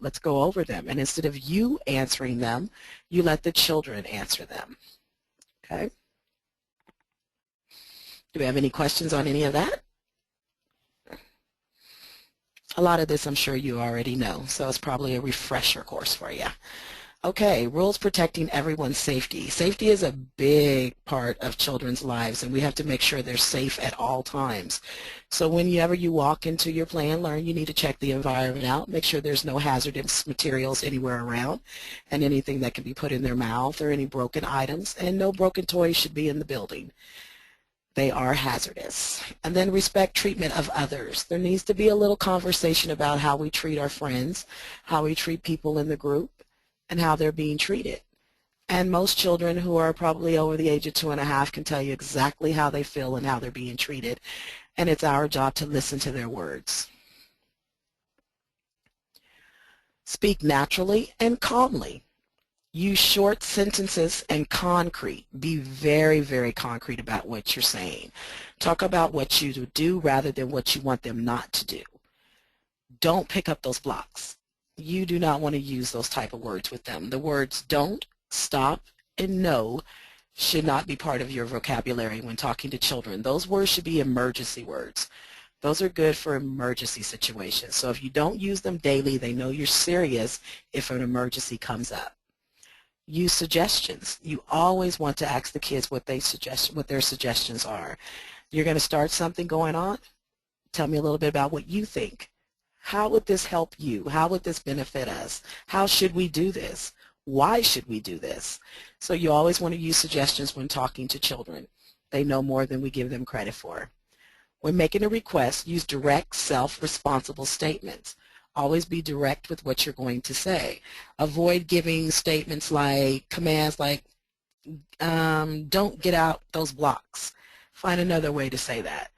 Let's go over them. And instead of you answering them, you let the children answer them. Okay? Do we have any questions on any of that? A lot of this I'm sure you already know, so it's probably a refresher course for you. Okay, rules protecting everyone's safety. Safety is a big part of children's lives, and we have to make sure they're safe at all times. So whenever you walk into your play and learn, you need to check the environment out, make sure there's no hazardous materials anywhere around, and anything that can be put in their mouth or any broken items, and no broken toys should be in the building. They are hazardous. And then respect treatment of others. There needs to be a little conversation about how we treat our friends, how we treat people in the group, and how they're being treated. And most children who are probably over the age of 2.5 can tell you exactly how they feel and how they're being treated. And it's our job to listen to their words. Speak naturally and calmly. Use short sentences and concrete. Be very, very concrete about what you're saying. Talk about what you do rather than what you want them not to do. Don't pick up those blocks. You do not want to use those type of words with them. The words don't, stop, and no should not be part of your vocabulary when talking to children. Those words should be emergency words. Those are good for emergency situations. So if you don't use them daily, they know you're serious if an emergency comes up. Use suggestions. You always want to ask the kids what their suggestions are. You're going to start something going on? Tell me a little bit about what you think. How would this help you? How would this benefit us? How should we do this? Why should we do this? So you always want to use suggestions when talking to children. They know more than we give them credit for. When making a request, use direct, self-responsible statements. Always be direct with what you're going to say. Avoid giving statements like, commands like, don't get out those blocks. Find another way to say that.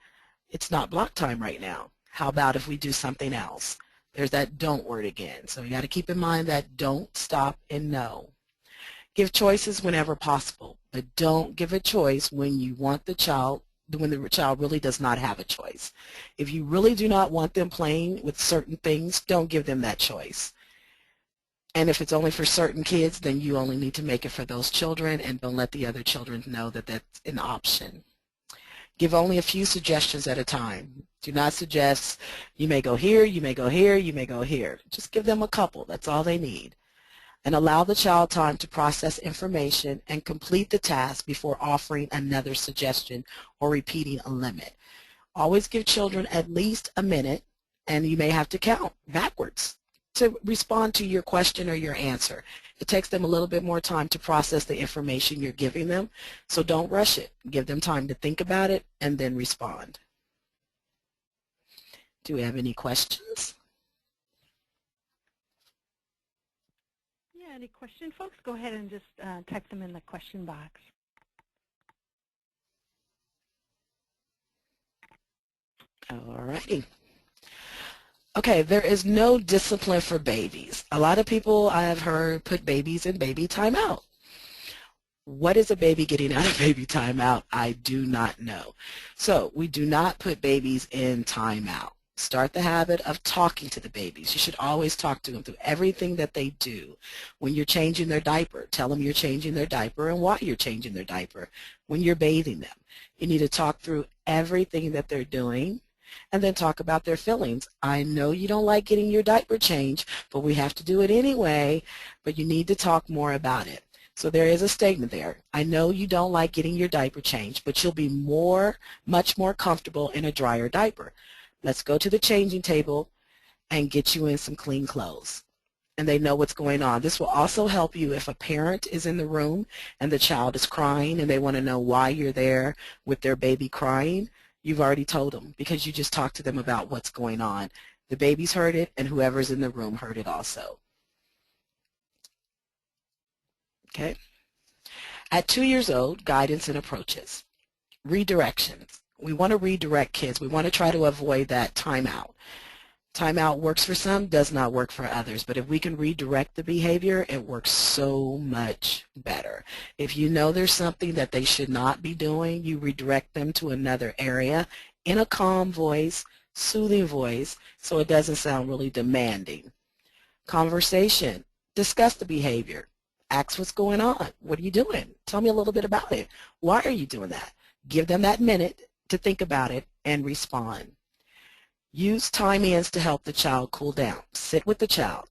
It's not block time right now. How about if we do something else? There's that don't word again. So you got to keep in mind that don't, stop, and no. Give choices whenever possible, but don't give a choice when you want the child, when the child really does not have a choice. If you really do not want them playing with certain things, don't give them that choice. And if it's only for certain kids, then you only need to make it for those children, and don't let the other children know that that's an option. Give only a few suggestions at a time. Do not suggest you may go here, you may go here, you may go here. Just give them a couple. That's all they need. And allow the child time to process information and complete the task before offering another suggestion or repeating a limit. Always give children at least a minute, and you may have to count backwards to respond to your question or your answer. It takes them a little bit more time to process the information you're giving them, so don't rush it. Give them time to think about it and then respond. Do we have any questions? Yeah, any question, folks? Go ahead and just type them in the question box. All righty. Okay, there is no discipline for babies. A lot of people I have heard put babies in baby timeout. What is a baby getting out of baby timeout? I do not know. So we do not put babies in timeout. Start the habit of talking to the babies. You should always talk to them through everything that they do. When you're changing their diaper, tell them you're changing their diaper and why you're changing their diaper. When you're bathing them, you need to talk through everything that they're doing, and then talk about their feelings. I know you don't like getting your diaper changed, but we have to do it anyway, but you need to talk more about it. So there is a statement there. I know you don't like getting your diaper changed, but you'll be much more comfortable in a drier diaper. Let's go to the changing table and get you in some clean clothes. And they know what's going on. This will also help you if a parent is in the room and the child is crying and they want to know why you're there with their baby crying. You've already told them because you just talked to them about what's going on. The baby's heard it, and whoever's in the room heard it also. Okay. At 2 years old, guidance and approaches. Redirections. We want to redirect kids. We want to try to avoid that timeout. Timeout works for some, does not work for others. But if we can redirect the behavior, it works so much better. If you know there's something that they should not be doing, you redirect them to another area in a calm voice, soothing voice, so it doesn't sound really demanding. Conversation. Discuss the behavior. Ask what's going on. What are you doing? Tell me a little bit about it. Why are you doing that? Give them that minute to think about it and respond. Use time-ins to help the child cool down. Sit with the child.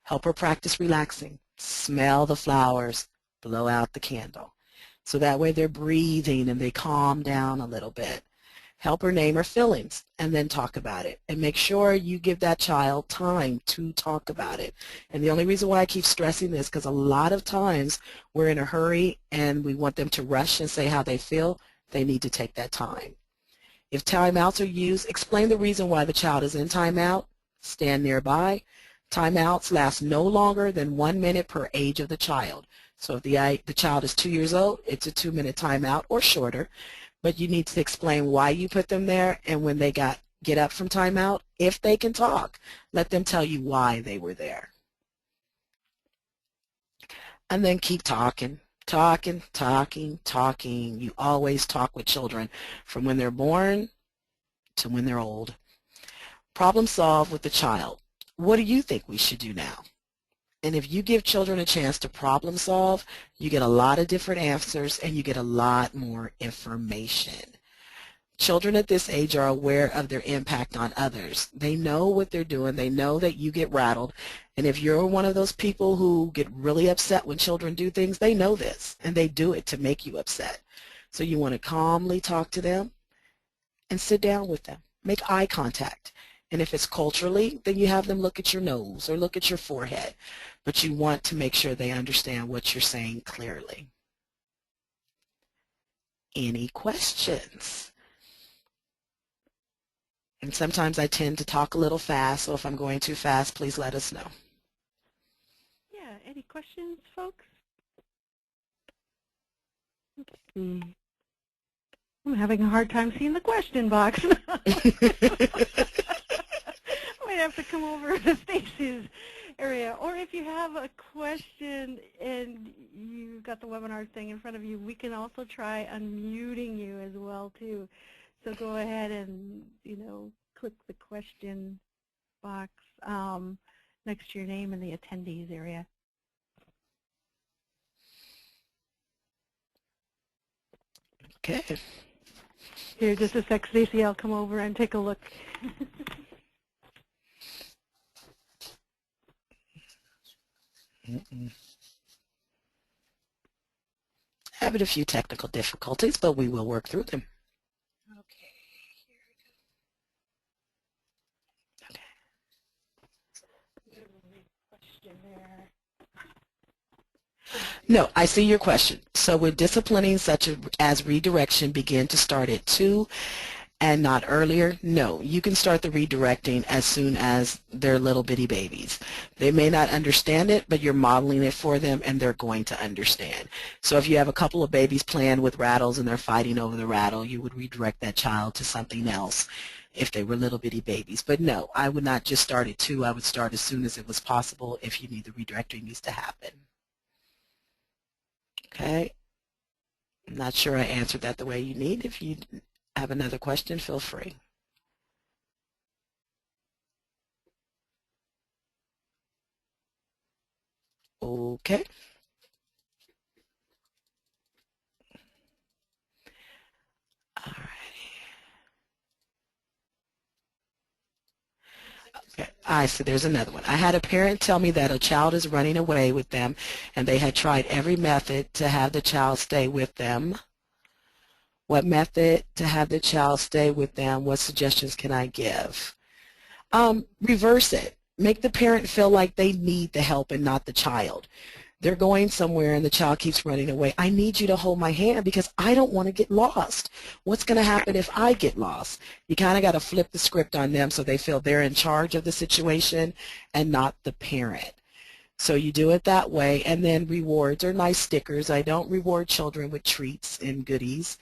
Help her practice relaxing. Smell the flowers. Blow out the candle. So that way they're breathing and they calm down a little bit. Help her name her feelings and then talk about it. And make sure you give that child time to talk about it. And the only reason why I keep stressing this, because a lot of times we're in a hurry and we want them to rush and say how they feel. They need to take that time. If timeouts are used, explain the reason why the child is in timeout. Stand nearby. Timeouts last no longer than 1 minute per age of the child. So if the child is 2 years old, it's a 2-minute timeout or shorter. But you need to explain why you put them there, and when they get up from timeout, if they can talk, let them tell you why they were there. And then keep talking. Talking, talking, talking. You always talk with children from when they're born to when they're old. Problem solve with the child. What do you think we should do now? And if you give children a chance to problem solve, you get a lot of different answers and you get a lot more information. Children at this age are aware of their impact on others. They know what they're doing. They know that you get rattled. And if you're one of those people who get really upset when children do things, they know this and they do it to make you upset. So you want to calmly talk to them and sit down with them. Make eye contact. And if it's culturally, then you have them look at your nose or look at your forehead. But you want to make sure they understand what you're saying clearly. Any questions? And sometimes I tend to talk a little fast, so if I'm going too fast, please let us know. Yeah, any questions, folks? Let's see. I'm having a hard time seeing the question box. I might have to come over to Stacy's area. Or if you have a question and you've got the webinar thing in front of you, we can also try unmuting you as well, too. So go ahead and, click the question box next to your name in the attendees area. Okay. Here, just a sec, Stacey, I'll come over and take a look. Having a few technical difficulties, but we will work through them. Okay, here we go. Okay. No, I see your question. So would disciplining such as redirection begin to start at 2 and not earlier? No, you can start the redirecting as soon as they're little bitty babies. They may not understand it, but you're modeling it for them and they're going to understand. So if you have a couple of babies playing with rattles and they're fighting over the rattle, you would redirect that child to something else if they were little bitty babies. But no, I would not just start at 2. I would start as soon as it was possible if you need the redirecting needs to happen. Okay, I'm not sure I answered that the way you need. If you have another question, feel free. Okay. All right. Okay. So there's another one. I had a parent tell me that a child is running away with them and they had tried every method to have the child stay with them. What method to have the child stay with them? What suggestions can I give? Reverse it. Make the parent feel like they need the help and not the child. They're going somewhere and the child keeps running away. I need you to hold my hand because I don't want to get lost. What's going to happen if I get lost? You kind of got to flip the script on them so they feel they're in charge of the situation and not the parent. So you do it that way, and then rewards are nice stickers. I don't reward children with treats and goodies.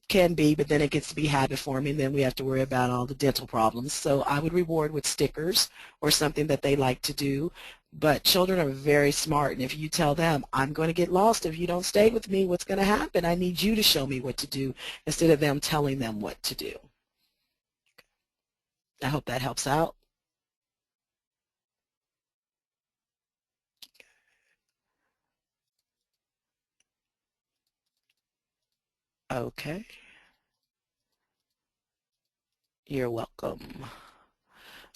Can be, but then it gets to be habit forming, then we have to worry about all the dental problems. So I would reward with stickers or something that they like to do. But children are very smart, and if you tell them, I'm going to get lost if you don't stay with me, what's going to happen? I need you to show me what to do instead of them telling them what to do. I hope that helps out. Okay. You're welcome.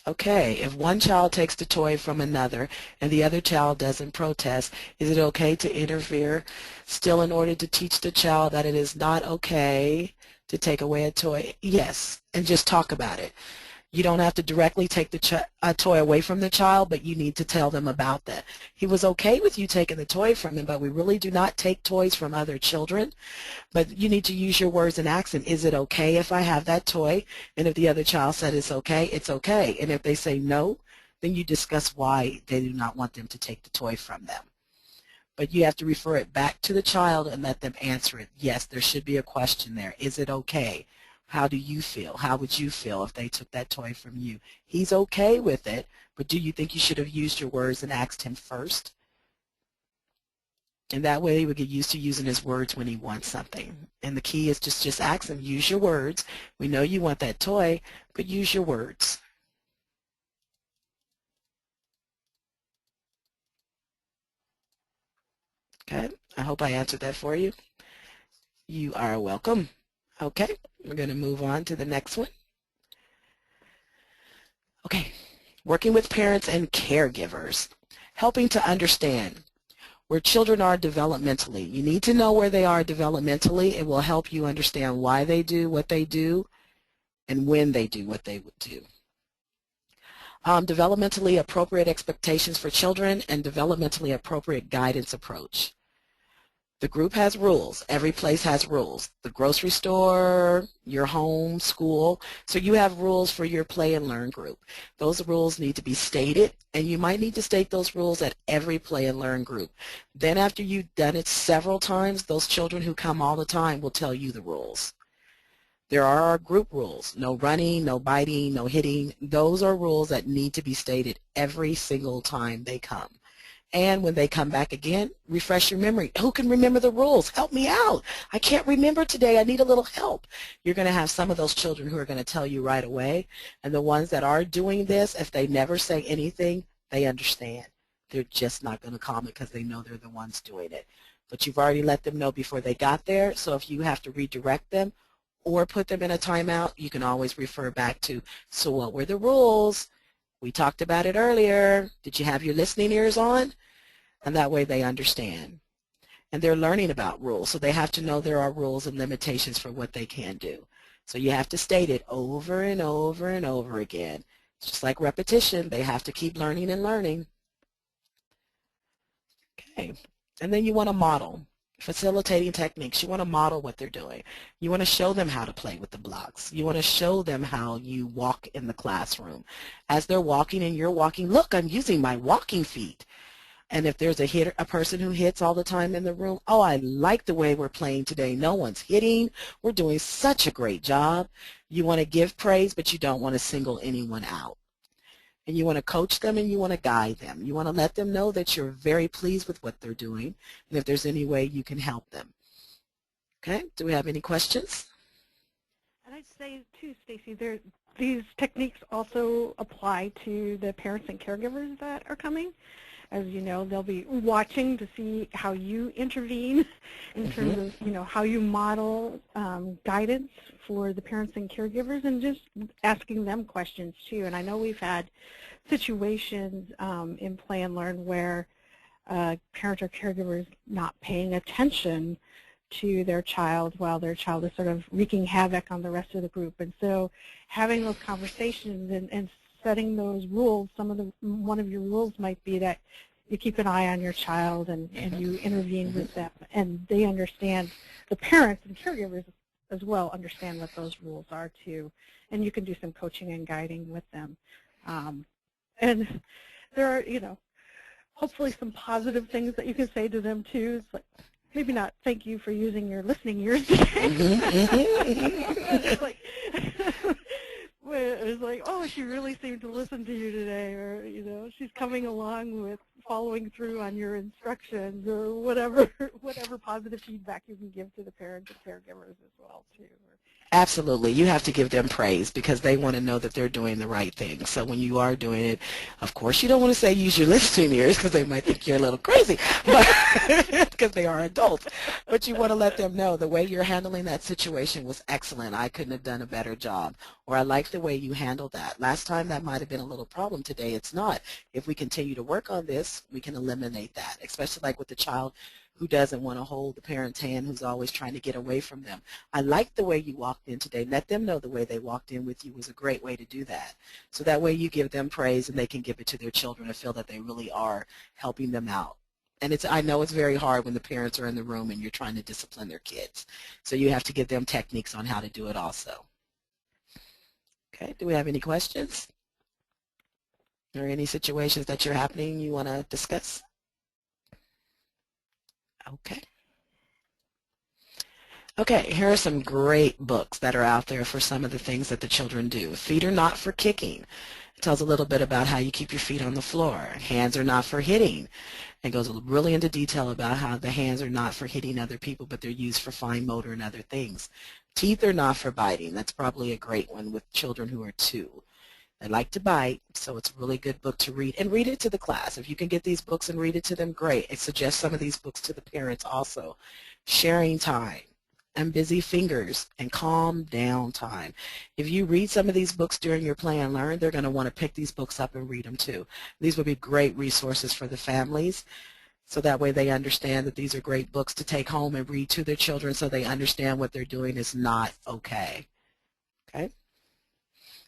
Okay, if one child takes the toy from another and the other child doesn't protest, is it okay to interfere still in order to teach the child that it is not okay to take away a toy? Yes, and just talk about it. You don't have to directly take a toy away from the child, but you need to tell them about that. He was okay with you taking the toy from him, but we really do not take toys from other children. But you need to use your words and ask them, is it okay if I have that toy? And if the other child said it's okay, it's okay. And if they say no, then you discuss why they do not want them to take the toy from them. But you have to refer it back to the child and let them answer it. Yes, there should be a question there. Is it okay? How do you feel? How would you feel if they took that toy from you? He's okay with it, but do you think you should have used your words and asked him first? And that way he would get used to using his words when he wants something. And the key is just ask him, use your words. We know you want that toy, but use your words. Okay, I hope I answered that for you. You are welcome. Okay, we're going to move on to the next one. Okay, working with parents and caregivers, helping to understand where children are developmentally. You need to know where they are developmentally. It will help you understand why they do what they do and when they do what they would do. Developmentally appropriate expectations for children and developmentally appropriate guidance approach. The group has rules. Every place has rules. The grocery store, your home, school. So you have rules for your play and learn group. Those rules need to be stated, and you might need to state those rules at every play and learn group. Then after you've done it several times, those children who come all the time will tell you the rules. There are our group rules. No running, no biting, no hitting. Those are rules that need to be stated every single time they come. And when they come back again, refresh your memory. Who can remember the rules? Help me out. I can't remember today. I need a little help. You're going to have some of those children who are going to tell you right away. And the ones that are doing this, if they never say anything, they understand. They're just not going to comment because they know they're the ones doing it. But you've already let them know before they got there. So if you have to redirect them or put them in a timeout, you can always refer back to, so what were the rules? We talked about it earlier. Did you have your listening ears on? And that way they understand. And they're learning about rules, so they have to know there are rules and limitations for what they can do. So you have to state it over and over and over again. It's just like repetition. They have to keep learning and learning. Okay. And then you want to model. Facilitating techniques. You want to model what they're doing. You want to show them how to play with the blocks. You want to show them how you walk in the classroom. As they're walking and you're walking, look, I'm using my walking feet. And if there's a person who hits all the time in the room, oh, I like the way we're playing today. No one's hitting. We're doing such a great job. You want to give praise, but you don't want to single anyone out. And you want to coach them and you want to guide them. You want to let them know that you're very pleased with what they're doing and if there's any way you can help them. Okay, do we have any questions? And I'd say too, Stacy, these techniques also apply to the parents and caregivers that are coming. As you know, they'll be watching to see how you intervene in terms of, how you model guidance for the parents and caregivers, and just asking them questions too. And I know we've had situations in Play and Learn where parents or caregivers not paying attention to their child while their child is sort of wreaking havoc on the rest of the group. And so having those conversations and setting those rules, one of your rules might be that you keep an eye on your child and you intervene with them, and they understand, the parents and caregivers as well understand what those rules are too, and you can do some coaching and guiding with them. And there are, hopefully some positive things that you can say to them too. It's like, maybe not thank you for using your listening ears today. It's like, oh, she really seemed to listen to you today, or she's coming along with following through on your instructions, or whatever positive feedback you can give to the parents and caregivers as well too. Absolutely. You have to give them praise because they want to know that they're doing the right thing. So when you are doing it, of course, you don't want to say use your listening ears because they might think you're a little crazy, but because they are adults. But you want to let them know the way you're handling that situation was excellent. I couldn't have done a better job. Or I like the way you handled that. Last time that might have been a little problem. Today it's not. If we continue to work on this, we can eliminate that, especially like with the child who doesn't want to hold the parent's hand, who's always trying to get away from them. I like the way you walked in today. Let them know the way they walked in with you was a great way to do that. So that way you give them praise and they can give it to their children and feel that they really are helping them out. And I know it's very hard when the parents are in the room and you're trying to discipline their kids. So you have to give them techniques on how to do it also. Okay, do we have any questions? Or any situations that you're happening you want to discuss? Okay. Okay, here are some great books that are out there for some of the things that the children do. Feet are not for kicking. It tells a little bit about how you keep your feet on the floor. Hands are not for hitting. It goes really into detail about how the hands are not for hitting other people, but they're used for fine motor and other things. Teeth are not for biting. That's probably a great one with children who are 2. They like to bite, so it's a really good book to read. And read it to the class. If you can get these books and read it to them, great. I suggest some of these books to the parents also. Sharing time and busy fingers and calm down time. If you read some of these books during your play and learn, they're going to want to pick these books up and read them too. These would be great resources for the families, so that way they understand that these are great books to take home and read to their children so they understand what they're doing is not okay. Okay?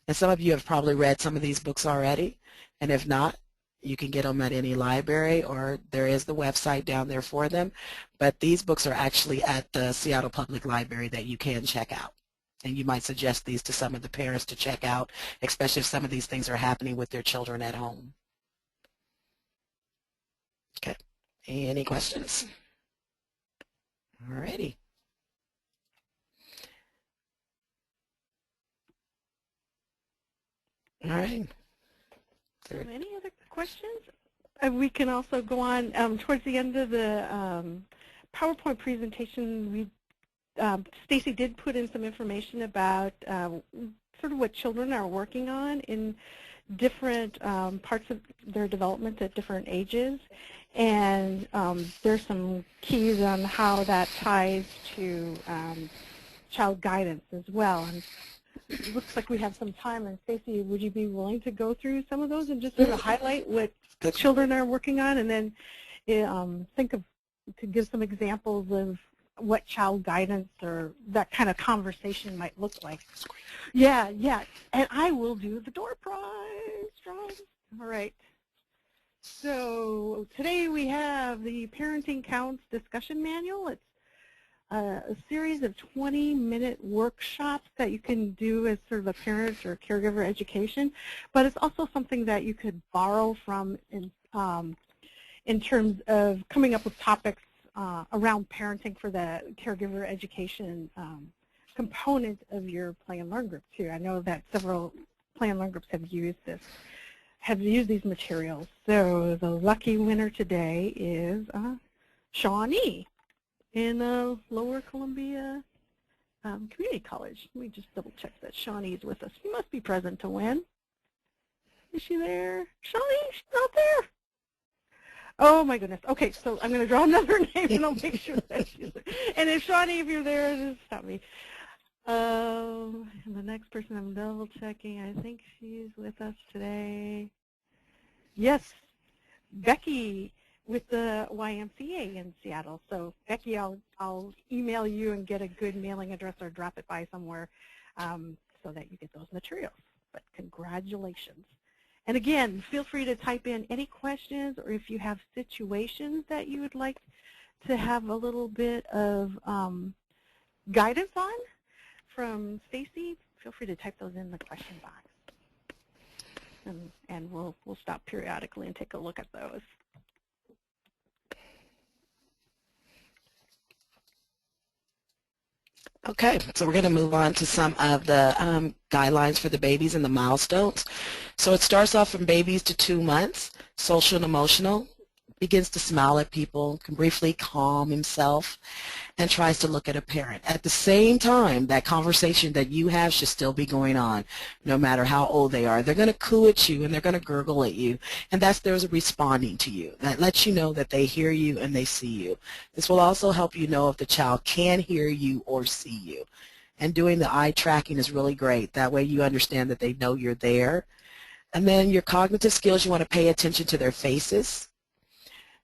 And some of you have probably read some of these books already, and if not, you can get them at any library, or there is the website down there for them. But these books are actually at the Seattle Public Library that you can check out. And you might suggest these to some of the parents to check out, especially if some of these things are happening with their children at home. Okay. Any questions? All righty. All right. So any other questions? We can also go on towards the end of the PowerPoint presentation. Stacy did put in some information about sort of what children are working on in different parts of their development at different ages, and there's some keys on how that ties to child guidance as well. And it looks like we have some time, and Stacy, would you be willing to go through some of those and just sort of highlight what the children are working on, and then to give some examples of what child guidance or that kind of conversation might look like? Yeah, and I will do the door prize. All right. So today we have the Parenting Counts discussion manual. It's a series of 20-minute workshops that you can do as sort of a parent or caregiver education, but it's also something that you could borrow from in terms of coming up with topics around parenting for the caregiver education component of your play and learn group too. I know that several play and learn groups have used these materials. So the lucky winner today is Shawnee in Lower Columbia Community College. Let me just double check that Shawnee's with us. She must be present to win. Is she there? Shawnee, she's not there. Oh my goodness. Okay, so I'm going to draw another name and I'll make sure that she's there. And if Shawnee, if you're there, just stop me. And the next person I'm double checking, I think she's with us today. Yes, Becky with the YMCA in Seattle. So Becky, I'll email you and get a good mailing address or drop it by somewhere so that you get those materials. But congratulations. And again, feel free to type in any questions, or if you have situations that you would like to have a little bit of guidance on from Stacy, feel free to type those in the question box. And we'll stop periodically and take a look at those. Okay, so we're going to move on to some of the guidelines for the babies and the milestones. So it starts off from babies to 2 months, social and emotional, begins to smile at people, can briefly calm himself, and tries to look at a parent. At the same time, that conversation that you have should still be going on, no matter how old they are. They're going to coo at you and they're going to gurgle at you, and that's there's responding to you. That lets you know that they hear you and they see you. This will also help you know if the child can hear you or see you. And doing the eye tracking is really great. That way you understand that they know you're there. And then your cognitive skills, you want to pay attention to their faces.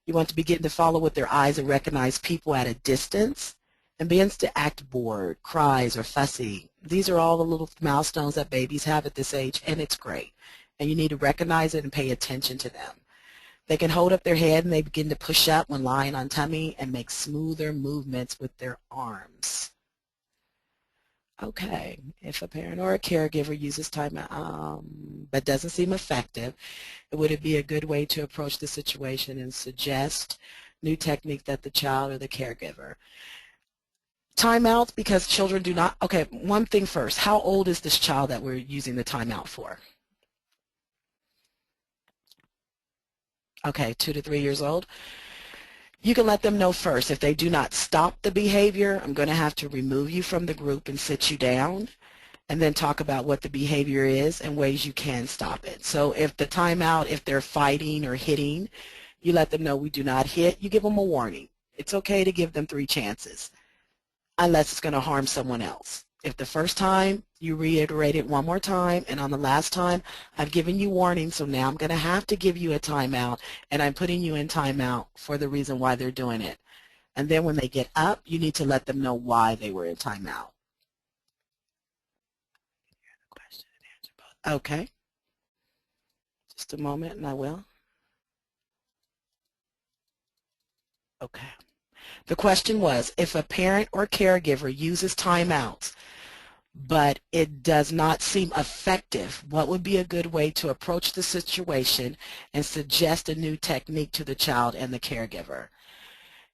You want to begin to follow with their eyes and recognize people at a distance, and begins to act bored, cries, or fussy. These are all the little milestones that babies have at this age, and it's great. And you need to recognize it and pay attention to them. They can hold up their head and they begin to push up when lying on tummy and make smoother movements with their arms. Okay, if a parent or a caregiver uses timeout but doesn't seem effective, would it be a good way to approach the situation and suggest new technique that the child or the caregiver? Timeouts, because children do not, okay, one thing first, how old is this child that we're using the timeout for? Okay, 2 to 3 years old. You can let them know first, if they do not stop the behavior, I'm going to have to remove you from the group and sit you down, and then talk about what the behavior is and ways you can stop it. So if the timeout, if they're fighting or hitting, you let them know we do not hit. You give them a warning. It's okay to give them 3 chances, unless it's going to harm someone else. If the first time you reiterate it one more time, and on the last time I've given you warning, so now I'm going to have to give you a timeout, and I'm putting you in timeout for the reason why they're doing it. And then when they get up, you need to let them know why they were in timeout. Okay. Just a moment and I will. Okay. The question was, if a parent or caregiver uses timeouts, but it does not seem effective, what would be a good way to approach the situation and suggest a new technique to the child and the caregiver?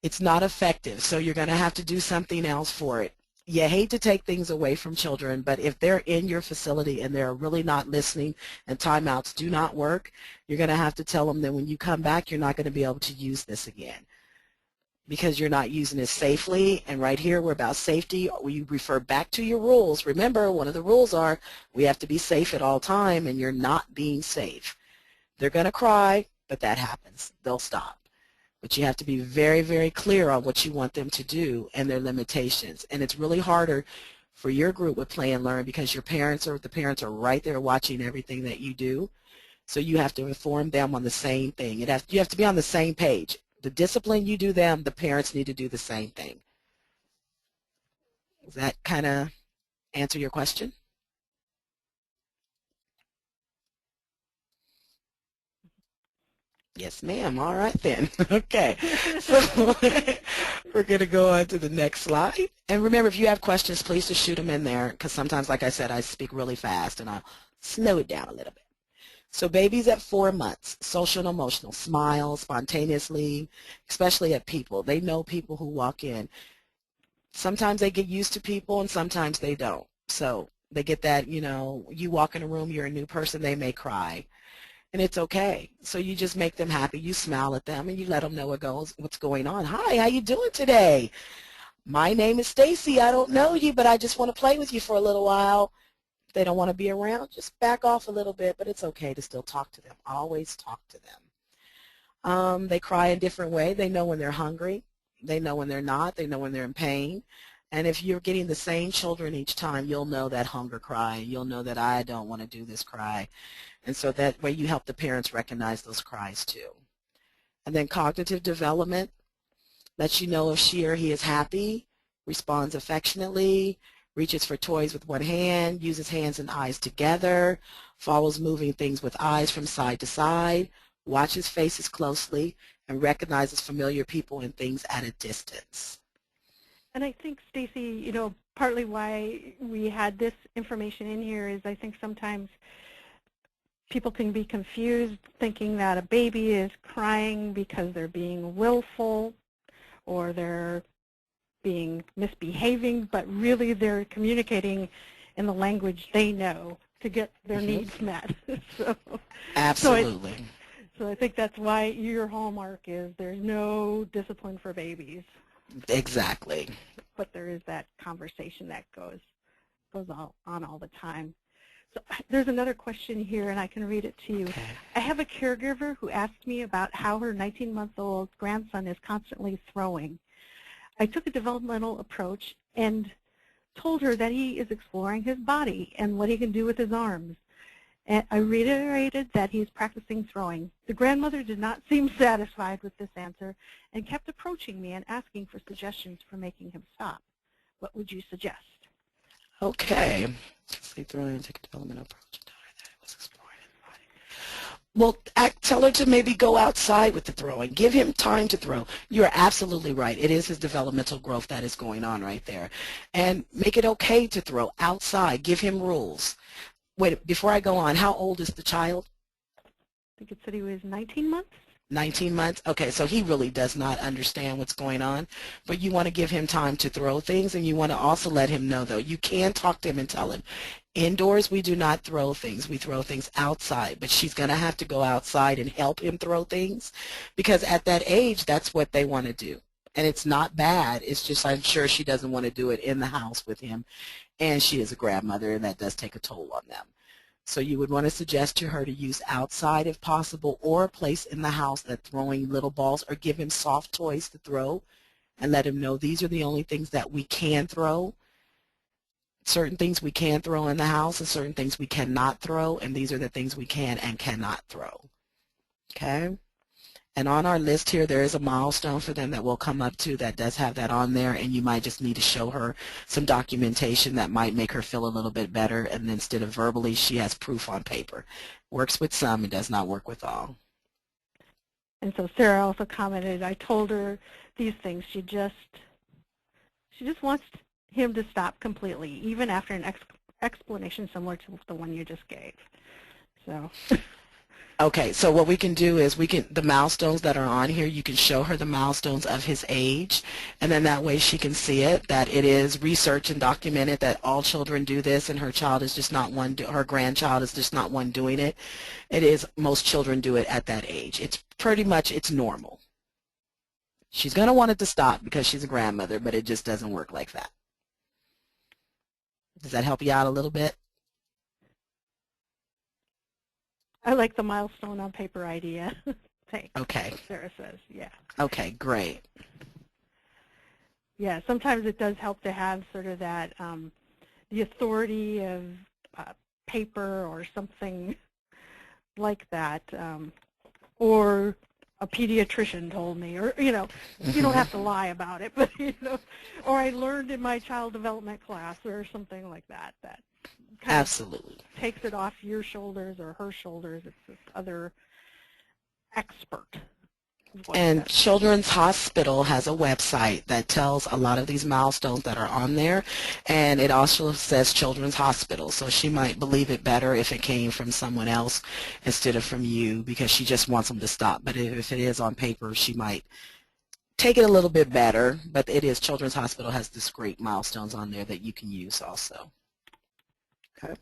It's not effective, so you're going to have to do something else for it. You hate to take things away from children, but if they're in your facility and they're really not listening and timeouts do not work, you're going to have to tell them that when you come back, you're not going to be able to use this again, because you're not using it safely. And right here, we're about safety. We refer back to your rules. Remember, one of the rules are we have to be safe at all time, and you're not being safe. They're going to cry, but that happens. They'll stop. But you have to be very, very clear on what you want them to do and their limitations. And it's really harder for your group with Play and Learn because the parents are right there watching everything that you do. So you have to inform them on the same thing. You have to be on the same page. The discipline you do them, the parents need to do the same thing. Does that kind of answer your question? Yes, ma'am. All right then. Okay. So we're going to go on to the next slide. And remember, if you have questions, please just shoot them in there, because sometimes, like I said, I speak really fast and I'll slow it down a little bit. So babies at 4 months, social and emotional, smile spontaneously, especially at people. They know people who walk in. Sometimes they get used to people and sometimes they don't. So they get that, you walk in a room, you're a new person, they may cry. And it's okay. So you just make them happy. You smile at them and you let them know what's going on. Hi, how you doing today? My name is Stacy. I don't know you, but I just want to play with you for a little while. If they don't want to be around, just back off a little bit, but it's okay to still talk to them. Always talk to them. They cry in different ways. They know when they're hungry. They know when they're not. They know when they're in pain. And if you're getting the same children each time, you'll know that hunger cry. You'll know that I don't want to do this cry. And so that way you help the parents recognize those cries too. And then cognitive development lets you know if she or he is happy, responds affectionately, reaches for toys with one hand, uses hands and eyes together, follows moving things with eyes from side to side, watches faces closely, and recognizes familiar people and things at a distance. And I think, Stacy, partly why we had this information in here is I think sometimes people can be confused thinking that a baby is crying because they're being willful or they're being misbehaving, but really they're communicating in the language they know to get their needs met. Absolutely. So I think that's why your hallmark is there's no discipline for babies. Exactly. But there is that conversation that goes on all the time. So there's another question here, and I can read it to you. Okay. I have a caregiver who asked me about how her 19-month-old grandson is constantly throwing. I took a developmental approach and told her that he is exploring his body and what he can do with his arms. And I reiterated that he's practicing throwing. The grandmother did not seem satisfied with this answer and kept approaching me and asking for suggestions for making him stop. What would you suggest? Okay. Sleep throwing, take a developmental approach. Well, tell her to maybe go outside with the throwing. Give him time to throw. You're absolutely right. It is his developmental growth that is going on right there. And make it okay to throw outside. Give him rules. Wait, before I go on, how old is the child? I think it said he was 19 months. 19 months? Okay, so he really does not understand what's going on, but you want to give him time to throw things, and you want to also let him know, though, you can talk to him and tell him, indoors we do not throw things. We throw things outside, but she's going to have to go outside and help him throw things because at that age, that's what they want to do. And it's not bad. It's just I'm sure she doesn't want to do it in the house with him, and she is a grandmother, and that does take a toll on them. So you would want to suggest to her to use outside if possible or a place in the house that throwing little balls or give him soft toys to throw and let him know these are the only things that we can throw. Certain things we can throw in the house and certain things we cannot throw, and these are the things we can and cannot throw. Okay? And on our list here, there is a milestone for them that we'll come up to that does have that on there, and you might just need to show her some documentation that might make her feel a little bit better, and then instead of verbally, she has proof on paper. Works with some, it does not work with all. And so Sarah also commented, I told her these things. She just wants him to stop completely, even after an explanation similar to the one you just gave. So... Okay, so what we can do is the milestones that are on here, you can show her the milestones of his age, and then that way she can see it, that it is researched and documented that all children do this, and her child is just not one, her grandchild is just not one doing it. It is, most children do it at that age. It's pretty much, it's normal. She's going to want it to stop because she's a grandmother, but it just doesn't work like that. Does that help you out a little bit? I like the milestone on paper idea. Thanks. Okay. Sarah says, yeah. Okay, great. Yeah, sometimes it does help to have sort of that, the authority of paper or something like that, or a pediatrician told me, or, you know, you don't have to lie about it, but, you know, or I learned in my child development class or something like that, that kind Absolutely. of takes it off your shoulders or her shoulders. It's this other expert. And Children's Hospital has a website that tells a lot of these milestones that are on there, and it also says Children's Hospital, so she might believe it better if it came from someone else instead of from you because she just wants them to stop. But if it is on paper, she might take it a little bit better, but it is Children's Hospital has this great milestones on there that you can use also. Okay.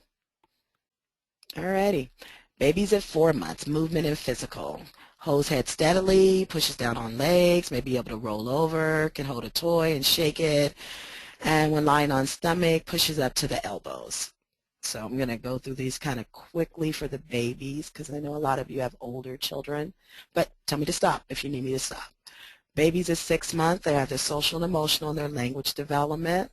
Alrighty. Babies at 4 months, movement and physical. Holds head steadily, pushes down on legs, may be able to roll over, can hold a toy and shake it. And when lying on stomach, pushes up to the elbows. So I'm going to go through these kind of quickly for the babies because I know a lot of you have older children. But tell me to stop if you need me to stop. Babies at 6 months, they have their social and emotional and their language development.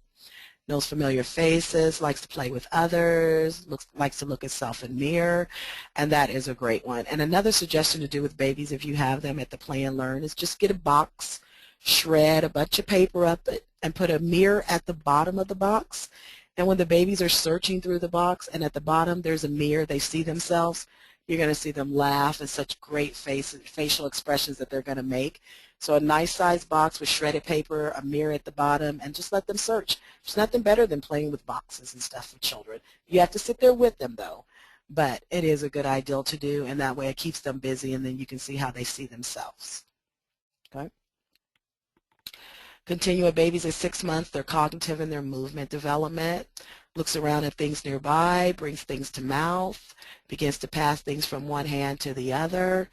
Knows familiar faces, likes to play with others, likes to look at self in mirror, and that is a great one. And another suggestion to do with babies if you have them at the Play and Learn is just get a box, shred a bunch of paper up it, and put a mirror at the bottom of the box. And when the babies are searching through the box and at the bottom there's a mirror, they see themselves, you're going to see them laugh and such great facial expressions that they're going to make. So a nice sized box with shredded paper, a mirror at the bottom, and just let them search. There's nothing better than playing with boxes and stuff for children. You have to sit there with them though, but it is a good idea to do, and that way it keeps them busy and then you can see how they see themselves. Okay. Continue with babies at 6 months, their cognitive and their movement development. Looks around at things nearby, brings things to mouth, begins to pass things from one hand to the other.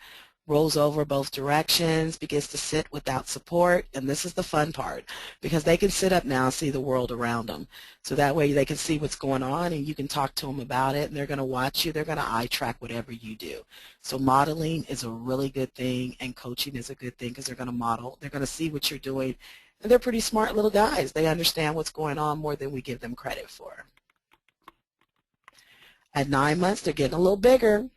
rolls over both directions, begins to sit without support, and this is the fun part because they can sit up now and see the world around them. So that way they can see what's going on and you can talk to them about it, and they're going to watch you, they're going to eye track whatever you do. So modeling is a really good thing, and coaching is a good thing because they're going to model, they're going to see what you're doing, and they're pretty smart little guys. They understand what's going on more than we give them credit for. At 9 months, they're getting a little bigger.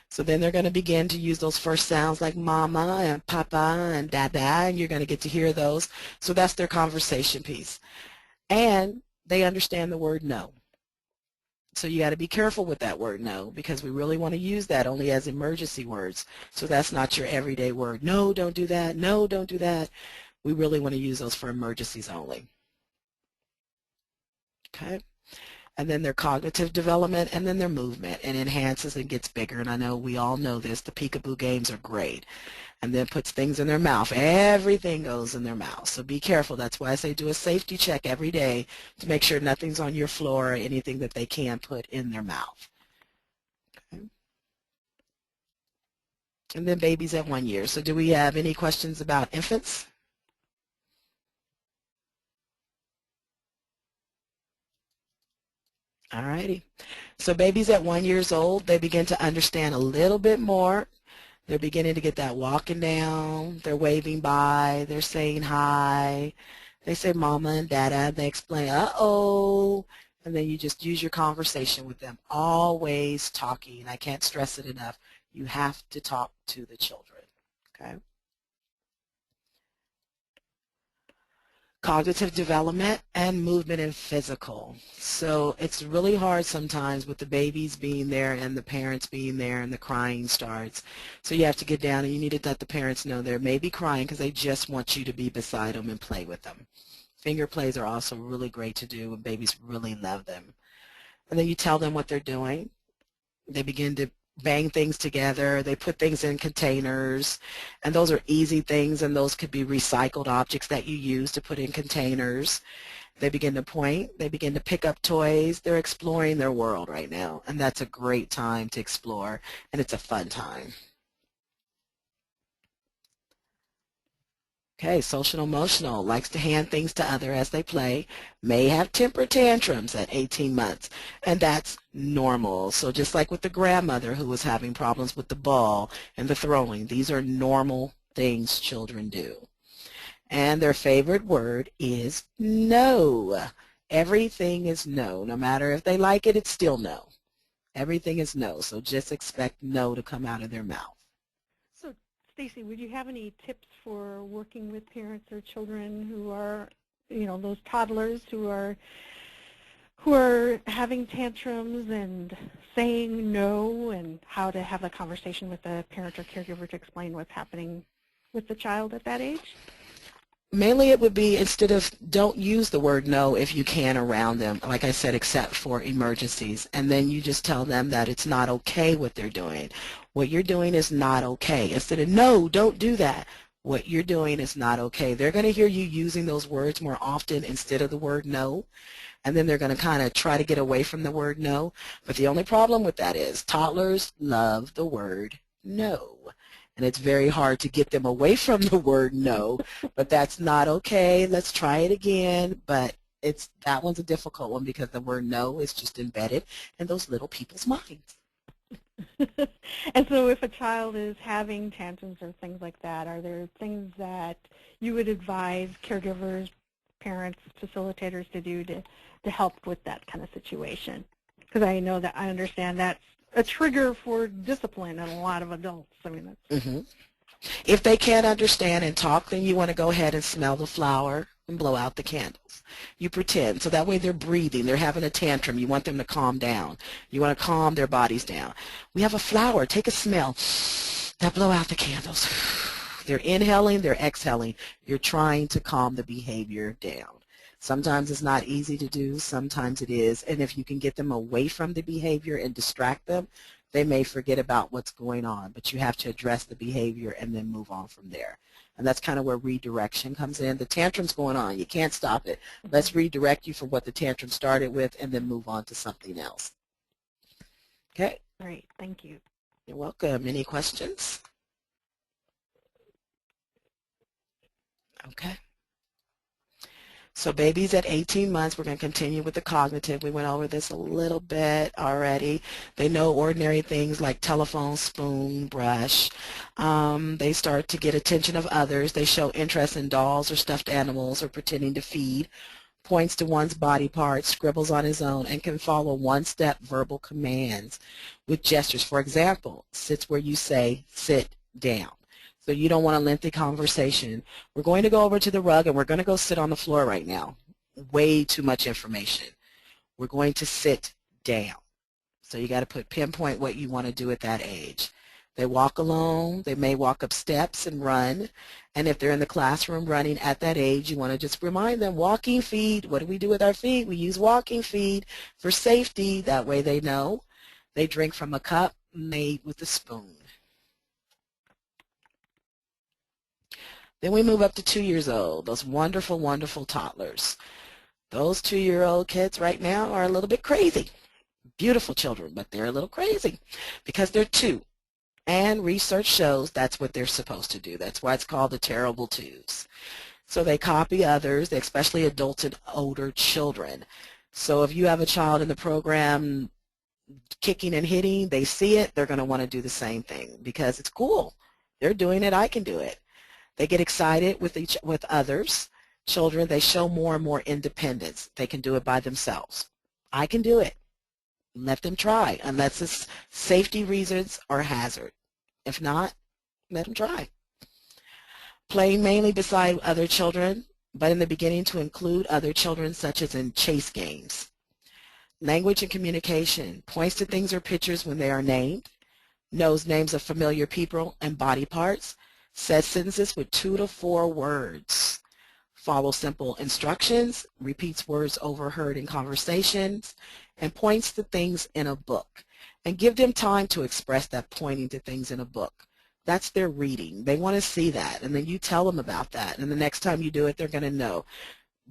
So then they're going to begin to use those first sounds like mama and papa and dada, and you're going to get to hear those. So that's their conversation piece. And they understand the word no. So you got to be careful with that word no, because we really want to use that only as emergency words. So that's not your everyday word. No, don't do that. No, don't do that. We really want to use those for emergencies only. Okay. And then their cognitive development, and then their movement, and enhances and gets bigger. And I know we all know this. The peekaboo games are great. And then puts things in their mouth. Everything goes in their mouth. So be careful. That's why I say do a safety check every day to make sure nothing's on your floor or anything that they can put in their mouth. Okay. And then babies at 1 year. So do we have any questions about infants? Alrighty. So babies at 1 year old, they begin to understand a little bit more. They're beginning to get that walking down. They're waving by. They're saying hi. They say mama and dada. They explain, uh-oh. And then you just use your conversation with them. Always talking. I can't stress it enough. You have to talk to the children. Okay? Cognitive development and movement and physical. So it's really hard sometimes with the babies being there and the parents being there and the crying starts. So you have to get down and you need to let the parents know they may be crying because they just want you to be beside them and play with them. Finger plays are also really great to do and babies really love them. And then you tell them what they're doing. They begin to bang things together. They put things in containers, and those are easy things, and those could be recycled objects that you use to put in containers. They begin to point. They begin to pick up toys. They're exploring their world right now, and that's a great time to explore, and it's a fun time. Okay, social emotional, likes to hand things to others as they play, may have temper tantrums at 18 months, and that's normal. So just like with the grandmother who was having problems with the ball and the throwing, these are normal things children do. And their favorite word is no. Everything is no. No matter if they like it, it's still no. Everything is no, so just expect no to come out of their mouth. So, Stacy, would you have any tips for working with parents or children who are, those toddlers who are having tantrums and saying no, and how to have a conversation with the parent or caregiver to explain what's happening with the child at that age? Mainly it would be, instead of, don't use the word no if you can around them, like I said, except for emergencies. And then you just tell them that it's not okay what they're doing. What you're doing is not okay. Instead of, no, don't do that. What you're doing is not okay. They're going to hear you using those words more often instead of the word no. And then they're going to kind of try to get away from the word no. But the only problem with that is toddlers love the word no. And it's very hard to get them away from the word no, but that's not okay. Let's try it again. But that one's a difficult one because the word no is just embedded in those little people's minds. And so if a child is having tantrums or things like that, are there things that you would advise caregivers, parents, facilitators to do to help with that kind of situation? Because I understand that's a trigger for discipline in a lot of adults. I mean, that's... If they can't understand and talk, then you want to go ahead and smell the flower and blow out the candles. You pretend. So that way they're breathing. They're having a tantrum. You want them to calm down. You want to calm their bodies down. We have a flower. Take a smell. Now blow out the candles. They're inhaling. They're exhaling. You're trying to calm the behavior down. Sometimes it's not easy to do. Sometimes it is. And if you can get them away from the behavior and distract them, they may forget about what's going on. But you have to address the behavior and then move on from there. And that's kind of where redirection comes in. The tantrum's going on. You can't stop it. Let's redirect you from what the tantrum started with and then move on to something else. Okay? Great. Thank you. You're welcome. Any questions? Okay. So babies at 18 months, we're going to continue with the cognitive. We went over this a little bit already. They know ordinary things like telephone, spoon, brush. They start to get attention of others. They show interest in dolls or stuffed animals or pretending to feed, points to one's body parts, scribbles on his own, and can follow one-step verbal commands with gestures. For example, sits where you say, sit down. So you don't want a lengthy conversation. We're going to go over to the rug and we're going to go sit on the floor right now. Way too much information. We're going to sit down. So you got to pinpoint what you want to do at that age. They walk alone. They may walk up steps and run. And if they're in the classroom running at that age, you want to just remind them, walking feet. What do we do with our feet? We use walking feet for safety. That way they know. They drink from a cup made with a spoon. Then we move up to 2 years old, those wonderful, wonderful toddlers. Those 2-year-old kids right now are a little bit crazy. Beautiful children, but they're a little crazy because they're 2. And research shows that's what they're supposed to do. That's why it's called the terrible twos. So they copy others, especially adults and older children. So if you have a child in the program kicking and hitting, they see it, they're going to want to do the same thing because it's cool. They're doing it, I can do it. They get excited with others. Children, they show more and more independence. They can do it by themselves. I can do it. Let them try, unless it's safety reasons or hazard. If not, let them try. Playing mainly beside other children, but in the beginning to include other children, such as in chase games. Language and communication. Points to things or pictures when they are named. Knows names of familiar people and body parts. Says sentences with 2 to 4 words. Follows simple instructions. Repeats words overheard in conversations. And points to things in a book. And give them time to express that pointing to things in a book. That's their reading. They want to see that. And then you tell them about that. And the next time you do it, they're going to know.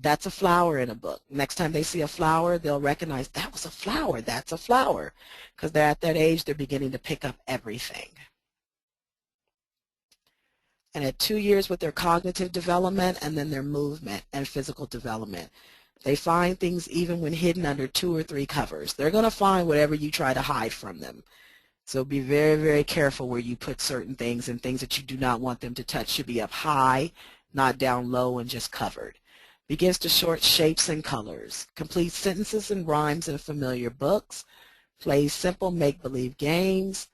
That's a flower in a book. Next time they see a flower, they'll recognize that was a flower. That's a flower. Because they're at that age, they're beginning to pick up everything. And at 2 years with their cognitive development and then their movement and physical development. They find things even when hidden under 2 or 3 covers. They're going to find whatever you try to hide from them. So be very, very careful where you put certain things, and things that you do not want them to touch should be up high, not down low and just covered. Begins to sort shapes and colors. Completes sentences and rhymes in familiar books. Plays simple make-believe games.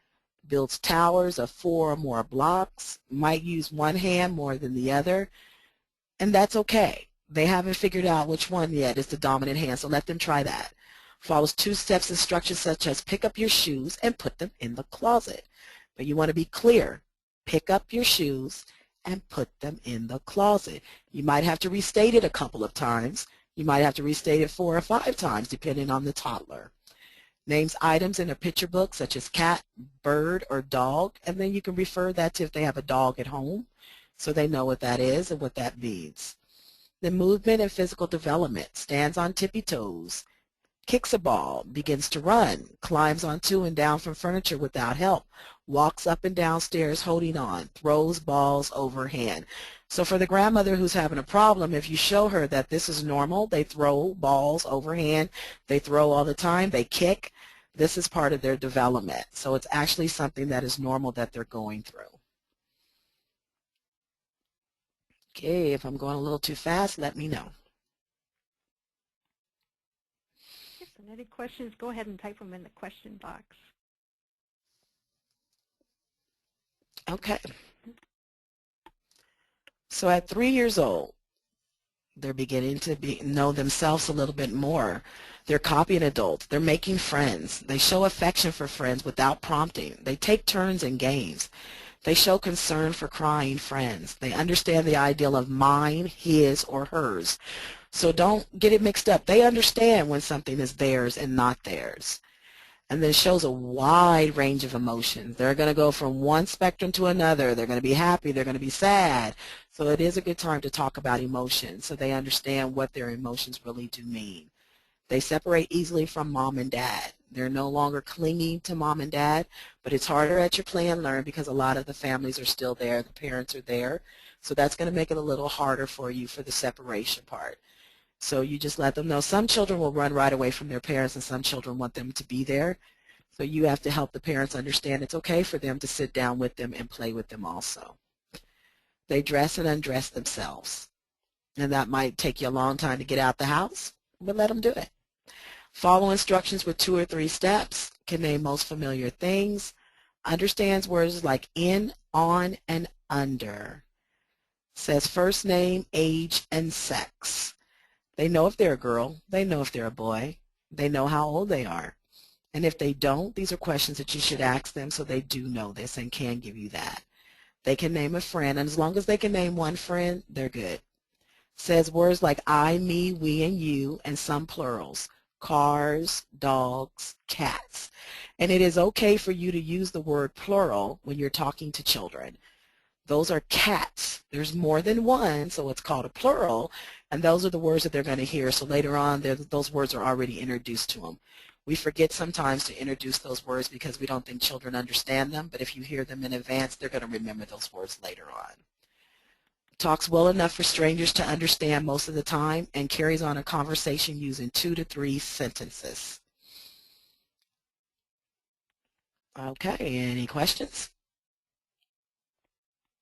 Builds towers of 4 or more blocks. Might use one hand more than the other. And that's okay. They haven't figured out which one yet is the dominant hand, so let them try that. Follows 2 steps instructions such as pick up your shoes and put them in the closet. But you want to be clear. Pick up your shoes and put them in the closet. You might have to restate it a couple of times. You might have to restate it 4 or 5 times depending on the toddler. Names items in a picture book such as cat, bird, or dog, and then you can refer that to if they have a dog at home so they know what that is and what that means. The movement and physical development. Stands on tippy toes. Kicks a ball. Begins to run. Climbs onto and down from furniture without help. Walks up and down stairs holding on. Throws balls overhand. So for the grandmother who's having a problem, if you show her that this is normal, they throw balls overhand, they throw all the time, they kick, this is part of their development. So it's actually something that is normal that they're going through. Okay, if I'm going a little too fast, let me know. Yes, and any questions, go ahead and type them in the question box. Okay. So at 3 years old, they're beginning to know themselves a little bit more. They're copying adults. They're making friends. They show affection for friends without prompting. They take turns in games. They show concern for crying friends. They understand the ideal of mine, his, or hers. So don't get it mixed up. They understand when something is theirs and not theirs. And then shows a wide range of emotions. They're going to go from one spectrum to another. They're going to be happy. They're going to be sad. So it is a good time to talk about emotions so they understand what their emotions really do mean. They separate easily from mom and dad. They're no longer clinging to mom and dad, but it's harder at your Play and Learn because a lot of the families are still there. The parents are there, So that's going to make it a little harder for you for the separation part. So you just let them know. Some children will run right away from their parents, and some children want them to be there. So you have to help the parents understand it's okay for them to sit down with them and play with them also. They dress and undress themselves. And that might take you a long time to get out the house, but let them do it. Follow instructions with 2 or 3 steps. Can name most familiar things. Understands words like in, on, and under. Says first name, age, and sex. They know if they're a girl. They know if they're a boy. They know how old they are. And if they don't, these are questions that you should ask them so they do know this and can give you that. They can name a friend, and as long as they can name one friend, they're good. Says words like I, me, we, and you, and some plurals. Cars, dogs, cats. And it is okay for you to use the word plural when you're talking to children. Those are cats. There's more than one, so it's called a plural, and those are the words that they're going to hear. So later on, those words are already introduced to them. We forget sometimes to introduce those words because we don't think children understand them, but if you hear them in advance, they're going to remember those words later on. Talks well enough for strangers to understand most of the time and carries on a conversation using 2 to 3 sentences. Okay, any questions?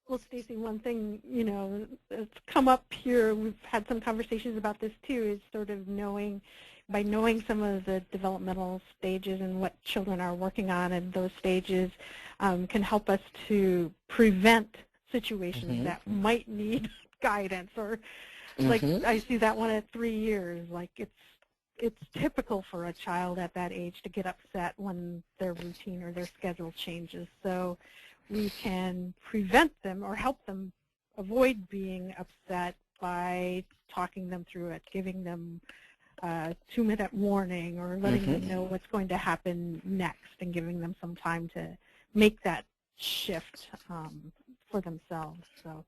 Well, Stacy, one thing, that's come up here, we've had some conversations about this too, is sort of by knowing some of the developmental stages and what children are working on in those stages can help us to prevent situations that might need guidance, or like I see that one at 3 years, like it's typical for a child at that age to get upset when their routine or their schedule changes. So we can prevent them or help them avoid being upset by talking them through it, giving them a 2-minute warning, or letting them know what's going to happen next, and giving them some time to make that shift for themselves. So.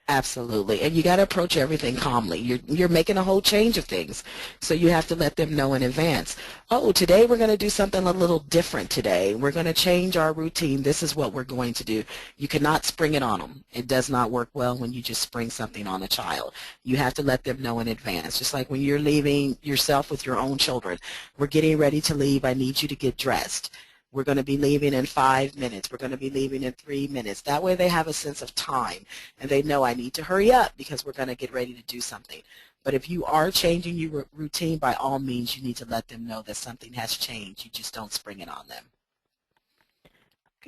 Absolutely, and you got to approach everything calmly. You're making a whole change of things, so you have to let them know in advance. Oh, today we're going to do something a little different today. We're going to change our routine. This is what we're going to do. You cannot spring it on them. It does not work well when you just spring something on a child. You have to let them know in advance, just like when you're leaving yourself with your own children. We're getting ready to leave. I need you to get dressed. We're going to be leaving in 5 minutes. We're going to be leaving in 3 minutes. That way they have a sense of time, and they know I need to hurry up because we're going to get ready to do something. But if you are changing your routine, by all means, you need to let them know that something has changed. You just don't spring it on them.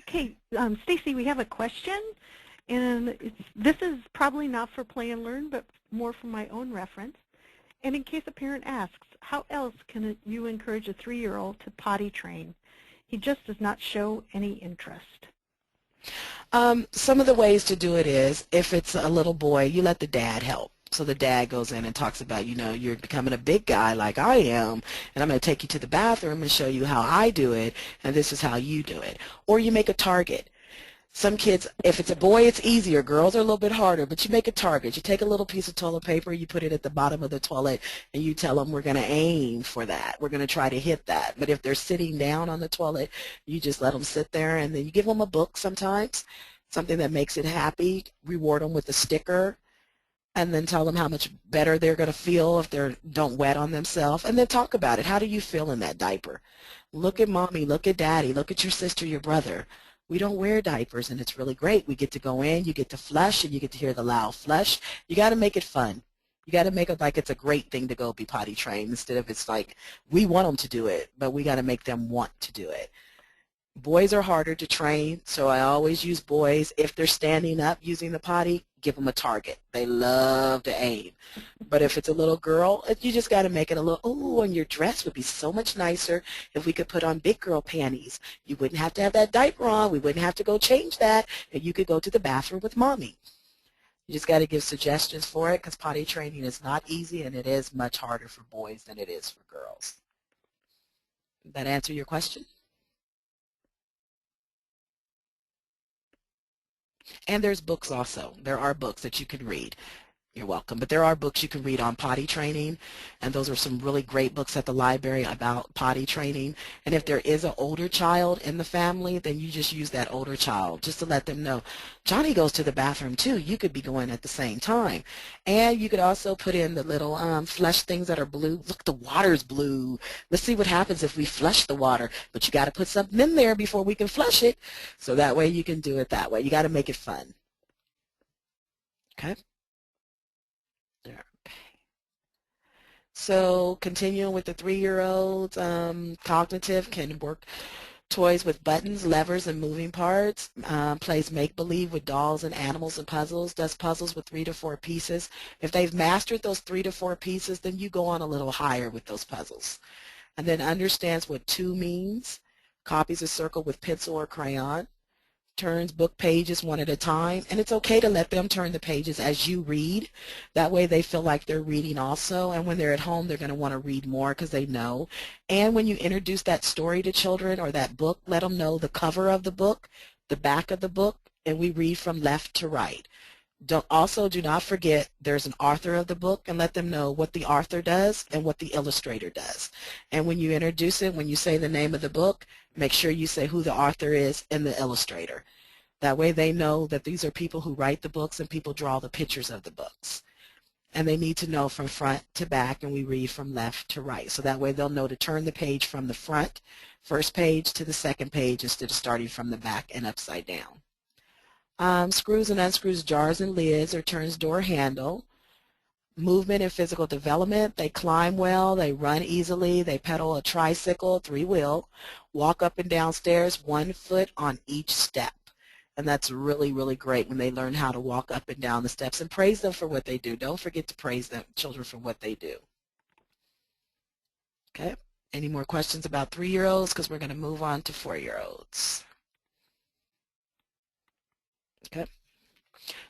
Okay, Stacy, we have a question, and this is probably not for Play and Learn, but more for my own reference. And in case a parent asks, how else can you encourage a 3-year-old to potty train? He just does not show any interest. Some of the ways to do it is, if it's a little boy, you let the dad help. So the dad goes in and talks about, you're becoming a big guy like I am, and I'm going to take you to the bathroom and show you how I do it, and this is how you do it. Or you make a target. Some kids, if it's a boy, it's easier. Girls are a little bit harder, but you make a target. You take a little piece of toilet paper, you put it at the bottom of the toilet, and you tell them we're going to aim for that. We're going to try to hit that. But if they're sitting down on the toilet, you just let them sit there, and then you give them a book sometimes, something that makes it happy, reward them with a sticker, and then tell them how much better they're going to feel if they don't wet on themselves, and then talk about it. How do you feel in that diaper? Look at mommy, look at daddy, look at your sister, your brother. We don't wear diapers, and it's really great. We get to go in, you get to flush, and you get to hear the loud flush. You got to make it fun. You got to make it like it's a great thing to go be potty trained, instead of it's like we want them to do it, but we got to make them want to do it. Boys are harder to train, so I always use boys. If they're standing up using the potty, give them a target. They love to aim. But if it's a little girl, you just got to make it a little, oh, and your dress would be so much nicer if we could put on big girl panties. You wouldn't have to have that diaper on. We wouldn't have to go change that, and you could go to the bathroom with mommy. You just got to give suggestions for it, because potty training is not easy, and it is much harder for boys than it is for girls. Did that answer your question? And there's books also. There are books that you can read. You're welcome. But there are books you can read on potty training, and those are some really great books at the library about potty training. And if there is an older child in the family, then you just use that older child just to let them know, Johnny goes to the bathroom too. You could be going at the same time. And you could also put in the little flush things that are blue. Look, the water's blue. Let's see what happens if we flush the water. But you got to put something in there before we can flush it. So that way you can do it that way. You got to make it fun. Okay? There. So continuing with the 3-year-olds, cognitive, can work toys with buttons, levers, and moving parts, plays make-believe with dolls and animals and puzzles, does puzzles with 3 to 4 pieces. If they've mastered those 3 to 4 pieces, then you go on a little higher with those puzzles. And then understands what 2 means, copies a circle with pencil or crayon, turns book pages one at a time, and it's okay to let them turn the pages as you read. That way they feel like they're reading also, and when they're at home they're going to want to read more because they know. And when you introduce that story to children or that book, let them know the cover of the book, the back of the book, and we read from left to right. Also do not forget there's an author of the book, and let them know what the author does and what the illustrator does. And when you introduce it, when you say the name of the book, make sure you say who the author is and the illustrator. That way they know that these are people who write the books and people draw the pictures of the books. And they need to know from front to back, and we read from left to right. So that way they'll know to turn the page from the front, first page, to the second page instead of starting from the back and upside down. Screws and unscrews jars and lids, or turns door handle. Movement and physical development, they climb well, they run easily, they pedal a tricycle, 3-wheel, walk up and down stairs, 1 foot on each step. And that's really, really great when they learn how to walk up and down the steps, and praise them for what they do. Don't forget to praise them, children, for what they do. Okay, any more questions about 3-year-olds? Because we're going to move on to 4-year-olds. Okay.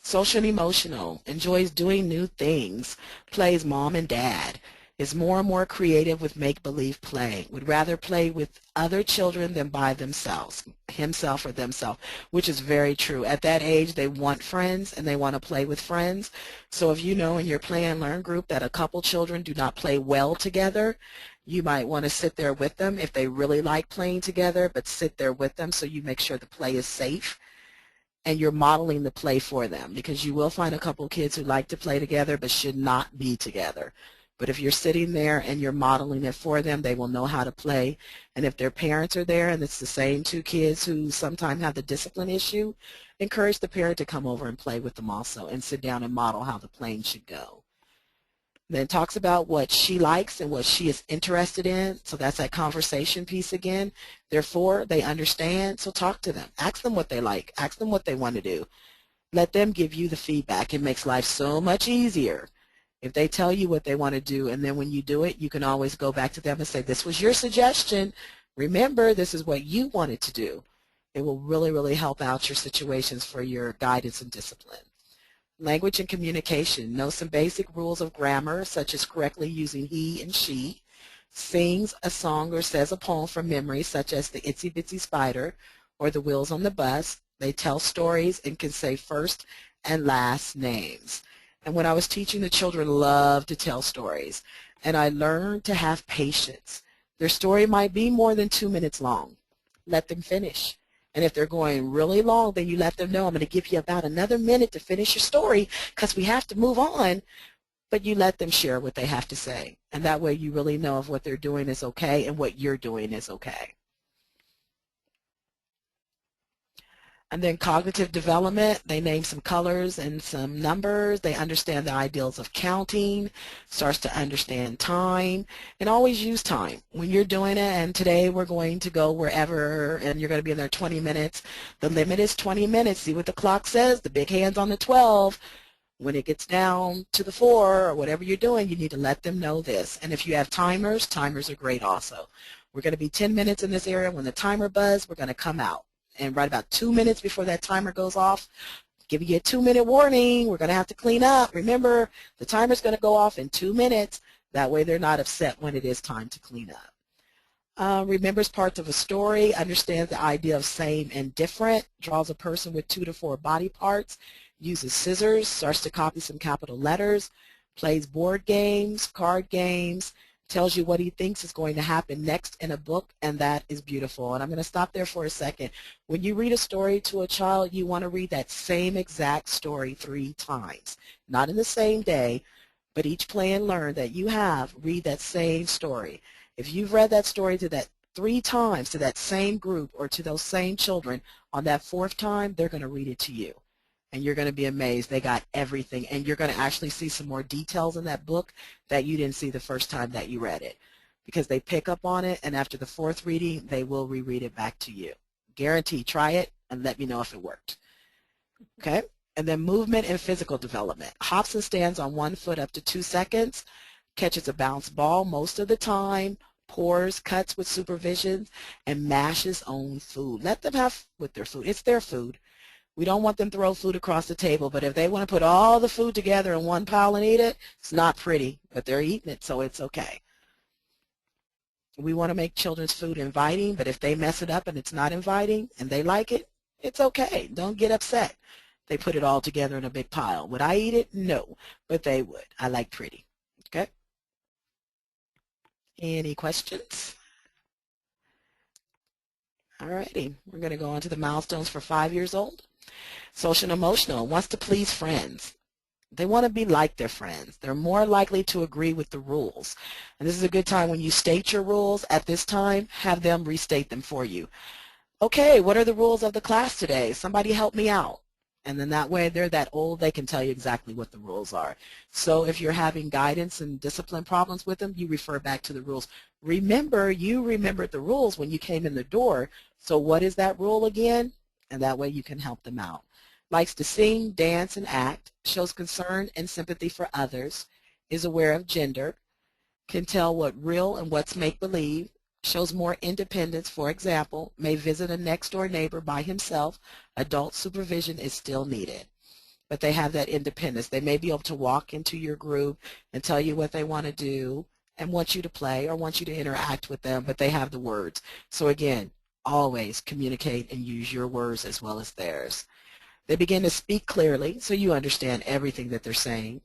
Social and emotional, enjoys doing new things, plays mom and dad, is more and more creative with make-believe play, would rather play with other children than by themselves, himself or themselves, which is very true. At that age, they want friends and they want to play with friends. So if you know in your play and learn group that a couple children do not play well together, you might want to sit there with them if they really like playing together, but sit there with them so you make sure the play is safe. And you're modeling the play for them, because you will find a couple kids who like to play together but should not be together. But if you're sitting there and you're modeling it for them, they will know how to play. And if their parents are there and it's the same 2 kids who sometimes have the discipline issue, encourage the parent to come over and play with them also and sit down and model how the playing should go. Then talks about what she likes and what she is interested in. So that's that conversation piece again. Therefore, they understand, so talk to them. Ask them what they like. Ask them what they want to do. Let them give you the feedback. It makes life so much easier if they tell you what they want to do, and then when you do it, you can always go back to them and say, this was your suggestion. Remember, this is what you wanted to do. It will really, really help out your situations for your guidance and discipline. Language and communication. Know some basic rules of grammar, such as correctly using he and she. Sings a song or says a poem from memory, such as the Itsy Bitsy Spider or the Wheels on the Bus. They tell stories and can say first and last names. And when I was teaching, the children love to tell stories. And I learned to have patience. Their story might be more than 2 minutes long. Let them finish. And if they're going really long, then you let them know, I'm going to give you about another minute to finish your story because we have to move on. But you let them share what they have to say. And that way you really know if what they're doing is okay and what you're doing is okay. And then cognitive development, they name some colors and some numbers. They understand the ideals of counting, starts to understand time, and always use time. When you're doing it, and today we're going to go wherever, and you're going to be in there 20 minutes, the limit is 20 minutes. See what the clock says, the big hand's on the 12. When it gets down to the 4 or whatever you're doing, you need to let them know this. And if you have timers, timers are great also. We're going to be 10 minutes in this area. When the timer buzzes, we're going to come out. And right about 2 minutes before that timer goes off, giving you a 2-minute warning, we're going to have to clean up. Remember, the timer's going to go off in 2 minutes. That way they're not upset when it is time to clean up. Remembers parts of a story, understands the idea of same and different, draws a person with 2 to 4 body parts, uses scissors, starts to copy some capital letters, plays board games, card games, tells you what he thinks is going to happen next in a book, and that is beautiful. And I'm going to stop there for a second. When you read a story to a child, you want to read that same exact story 3 times. Not in the same day, but each play and learn that you have, read that same story. If you've read that story to that 3 times to that same group or to those same children, on that 4th time, they're going to read it to you. And you're going to be amazed. They got everything. And you're going to actually see some more details in that book that you didn't see the first time that you read it. Because they pick up on it, and after the 4th reading, they will reread it back to you. Guarantee. Try it and let me know if it worked. Okay? And then movement and physical development. Hops and stands on 1 foot up to 2 seconds. Catches a bounce ball most of the time. Pours, cuts with supervision, and mashes own food. Let them have with their food. It's their food. We don't want them to throw food across the table, but if they want to put all the food together in one pile and eat it, it's not pretty, but they're eating it, so it's okay. We want to make children's food inviting, but if they mess it up and it's not inviting and they like it, it's okay. Don't get upset. They put it all together in a big pile. Would I eat it? No, but they would. I like pretty. Okay? Any questions? All righty. We're going to go on to the milestones for 5 years old. Social and emotional, wants to please friends. They want to be like their friends. They're more likely to agree with the rules. And this is a good time when you state your rules at this time, have them restate them for you. Okay, what are the rules of the class today? Somebody help me out. And then that way they're that old, they can tell you exactly what the rules are. So if you're having guidance and discipline problems with them, you refer back to the rules. Remember, you remembered the rules when you came in the door. So what is that rule again? And that way you can help them out. Likes to sing, dance, and act, shows concern and sympathy for others, is aware of gender, can tell what real and what's make-believe, shows more independence, for example, may visit a next-door neighbor by himself, adult supervision is still needed. But they have that independence. They may be able to walk into your group and tell you what they want to do and want you to play or want you to interact with them, but they have the words. So again, always communicate and use your words as well as theirs. They begin to speak clearly, so you understand everything that they're saying.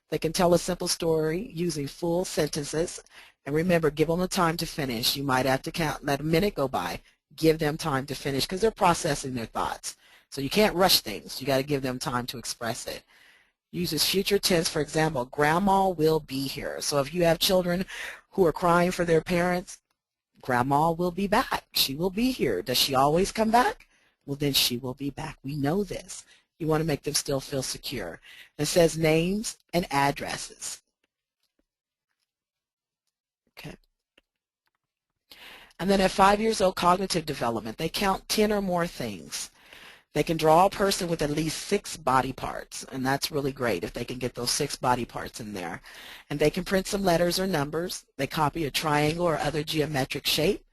They can tell a simple story using full sentences. And remember, give them the time to finish. You might have to count, let a minute go by. Give them time to finish because they're processing their thoughts. So you can't rush things. You got to give them time to express it. Uses future tense, for example, grandma will be here. So if you have children who are crying for their parents, grandma will be back. She will be here. Does she always come back? Well, then she will be back. We know this. You want to make them still feel secure. It says names and addresses. Okay. And then at 5 years old, cognitive development. They count 10 or more things. They can draw a person with at least 6 body parts, and that's really great if they can get those 6 body parts in there. And they can print some letters or numbers. They copy a triangle or other geometric shape.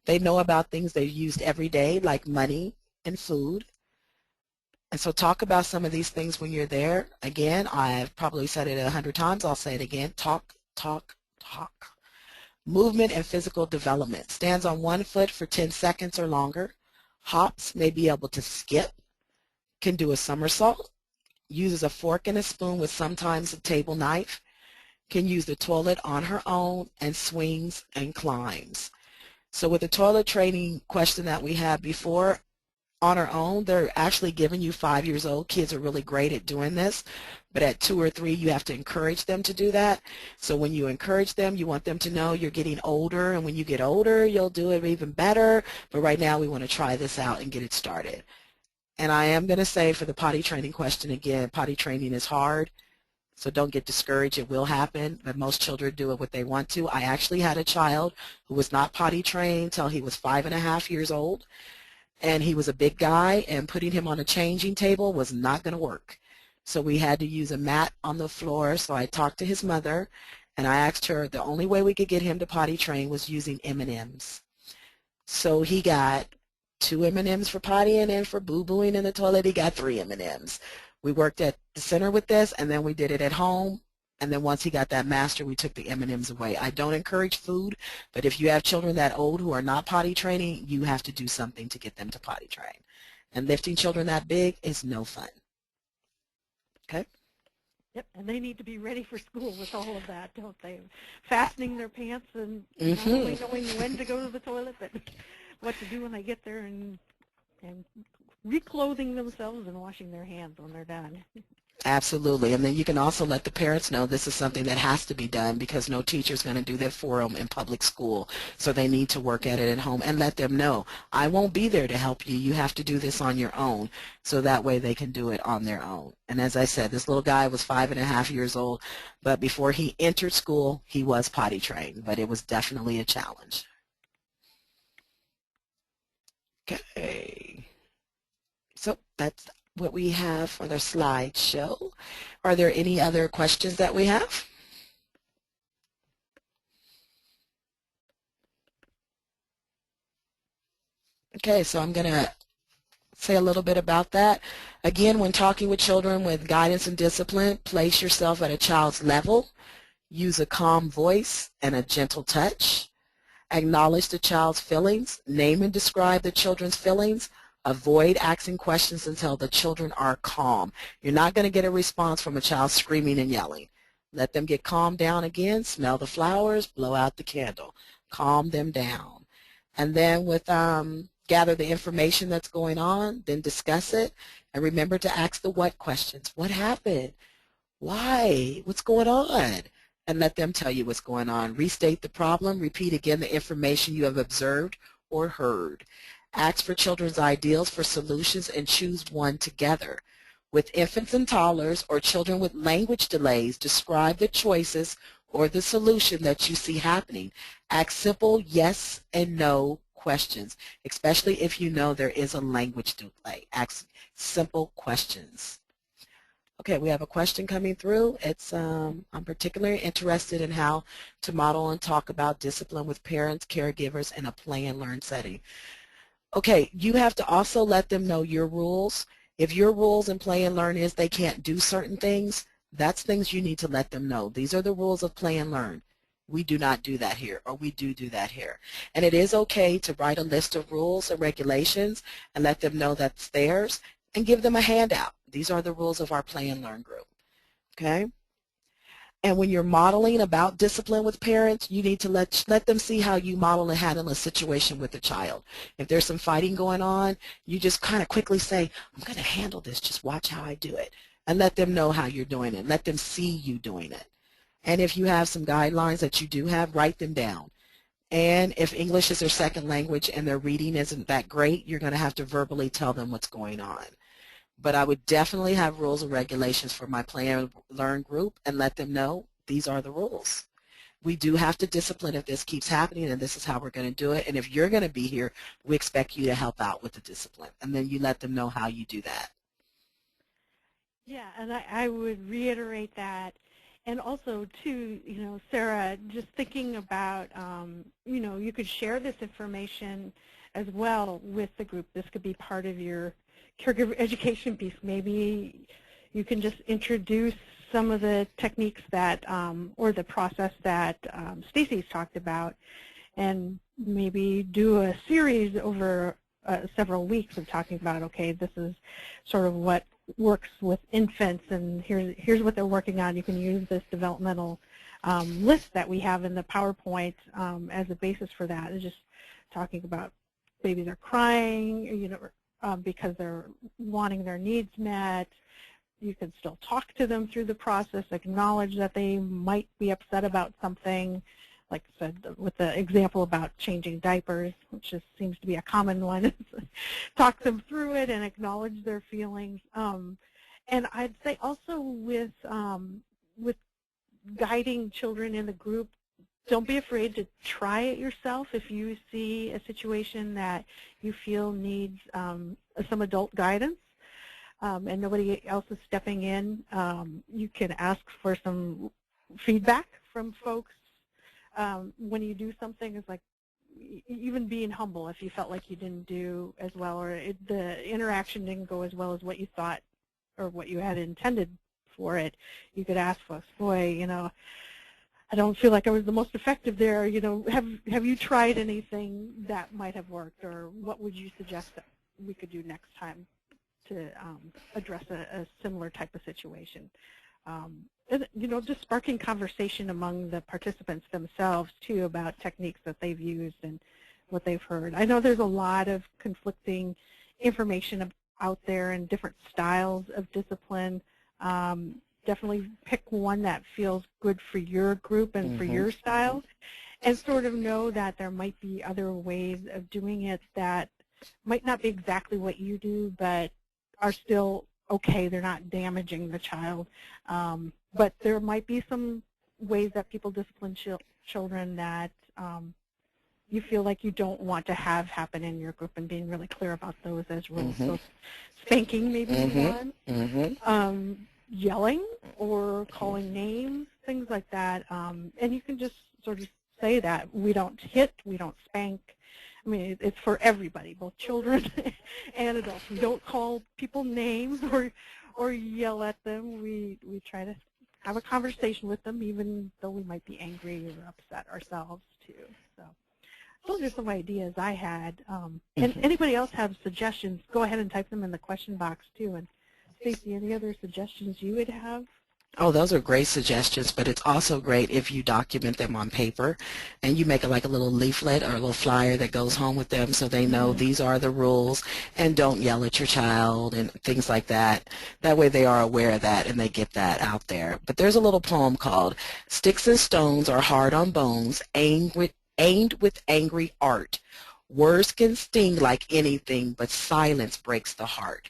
They know about things they've used every day, like money and food. And so talk about some of these things when you're there. Again, I've probably said it 100 times. I'll say it again. Talk, talk, talk. Movement and physical development. Stands on 1 foot for 10 seconds or longer. Hops, may be able to skip. Can do a somersault. Uses a fork and a spoon with sometimes a table knife. Can use the toilet on her own and swings and climbs. So with the toilet training question that we had before, on her own, they're actually giving you 5 years old. Kids are really great at doing this, but at 2 or 3, you have to encourage them to do that. So when you encourage them, you want them to know you're getting older, and when you get older, you'll do it even better. But right now, we want to try this out and get it started. And I am going to say for the potty training question again, potty training is hard, so don't get discouraged. It will happen, but most children do it what they want to. I actually had a child who was not potty trained till he was 5.5 years old. And he was a big guy, and putting him on a changing table was not going to work. So we had to use a mat on the floor. So I talked to his mother, and I asked her the only way we could get him to potty train was using M&Ms. So he got 2 M&Ms for pottying, and for boo-booing in the toilet, he got 3 M&Ms. We worked at the center with this, and then we did it at home. And then once he got that master, we took the M&Ms away. I don't encourage food, but if you have children that old who are not potty training, you have to do something to get them to potty train. And lifting children that big is no fun. Okay? Yep, and they need to be ready for school with all of that, don't they? Fastening their pants and not only knowing when to go to the toilet, but what to do when they get there, and reclothing themselves and washing their hands when they're done. Absolutely. And then you can also let the parents know this is something that has to be done because no teacher is going to do that for them in public school. So they need to work at it at home and let them know, I won't be there to help you. You have to do this on your own. So that way they can do it on their own. And as I said, this little guy was 5.5 years old, but before he entered school, he was potty trained, but it was definitely a challenge. Okay. So that's what we have for the slideshow. Are there any other questions that we have? Okay, so I'm going to say a little bit about that. Again, when talking with children with guidance and discipline, place yourself at a child's level. Use a calm voice and a gentle touch. Acknowledge the child's feelings. Name and describe the children's feelings. Avoid asking questions until the children are calm. You're not going to get a response from a child screaming and yelling. Let them get calmed down again. Smell the flowers. Blow out the candle. Calm them down. And then gather the information that's going on. Then discuss it. And remember to ask the what questions. What happened? Why? What's going on? And let them tell you what's going on. Restate the problem. Repeat again the information you have observed or heard. Ask for children's ideals for solutions and choose one together. With infants and toddlers or children with language delays, describe the choices or the solution that you see happening. Ask simple yes and no questions, especially if you know there is a language delay. Ask simple questions. Okay, we have a question coming through. It's I'm particularly interested in how to model and talk about discipline with parents, caregivers in a play and learn setting. Okay, you have to also let them know your rules. If your rules in play and learn is they can't do certain things, that's things you need to let them know. These are the rules of play and learn. We do not do that here, or we do that here. And it is okay to write a list of rules and regulations and let them know that's theirs and give them a handout. These are the rules of our play and learn group. Okay? And when you're modeling about discipline with parents, you need to let them see how you model and handle a situation with a child. If there's some fighting going on, you just kind of quickly say, I'm going to handle this. Just watch how I do it. And let them know how you're doing it. Let them see you doing it. And if you have some guidelines that you do have, write them down. And if English is their second language and their reading isn't that great, you're going to have to verbally tell them what's going on. But I would definitely have rules and regulations for my play and learn group and let them know these are the rules. We do have to discipline if this keeps happening, and this is how we're going to do it. And if you're going to be here, we expect you to help out with the discipline. And then you let them know how you do that. Yeah, and I would reiterate that. And also, too, you know, Sarah, just thinking about, you know, you could share this information as well with the group. This could be part of your caregiver education piece. Maybe you can just introduce some of the techniques that, or the process that Stacy's talked about, and maybe do a series over several weeks of talking about, okay, this is sort of what works with infants, and here's what they're working on. You can use this developmental list that we have in the PowerPoint as a basis for that. It's just talking about babies are crying, you know, because they're wanting their needs met. You can still talk to them through the process, acknowledge that they might be upset about something, like I said, with the example about changing diapers, which just seems to be a common one. Talk them through it and acknowledge their feelings. And I'd say also with guiding children in the group, don't be afraid to try it yourself. If you see a situation that you feel needs some adult guidance and nobody else is stepping in, you can ask for some feedback from folks. When you do something, it's like even being humble if you felt like you didn't do as well, or the interaction didn't go as well as what you thought or what you had intended for it. You could ask folks, boy, you know, I don't feel like I was the most effective there. You know, have you tried anything that might have worked, or what would you suggest that we could do next time address a similar type of situation. And, you know, just sparking conversation among the participants themselves, too, about techniques that they've used and what they've heard. I know there's a lot of conflicting information out there and different styles of discipline. Definitely pick one that feels good for your group and for your style, and sort of know that there might be other ways of doing it that might not be exactly what you do, but are still okay. They're not damaging the child. But there might be some ways that people discipline children that you feel like you don't want to have happen in your group, and being really clear about those as rules. So spanking may be one, yelling or calling names, things like that. And you can just sort of say that we don't hit, we don't spank. I mean, it's for everybody, both children and adults. We don't call people names or yell at them. We try to have a conversation with them, even though we might be angry or upset ourselves too. So those are some ideas I had. And anybody else have suggestions, go ahead and type them in the question box too. And Stacy, any other suggestions you would have? Oh, those are great suggestions, but it's also great if you document them on paper and you make it like a little leaflet or a little flyer that goes home with them so they know these are the rules, and don't yell at your child and things like that. That way they are aware of that and they get that out there. But there's a little poem called "Sticks and Stones Are Hard on Bones, aimed with angry art. Words can sting like anything, but silence breaks the heart."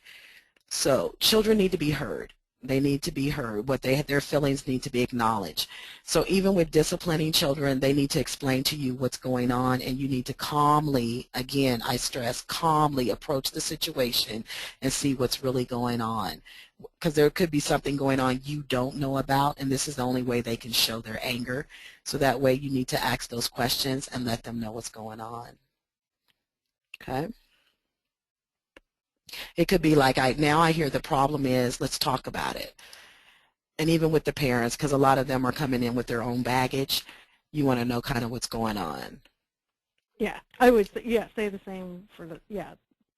So children need to be heard. They need to be heard. Their feelings need to be acknowledged. So even with disciplining children, they need to explain to you what's going on, and you need to calmly, again, I stress, calmly approach the situation and see what's really going on. Because there could be something going on you don't know about, and this is the only way they can show their anger. So that way you need to ask those questions and let them know what's going on. Okay? It could be like, now I hear the problem is, let's talk about it. And even with the parents, because a lot of them are coming in with their own baggage, you want to know kind of what's going on. Yeah, I would say the same for the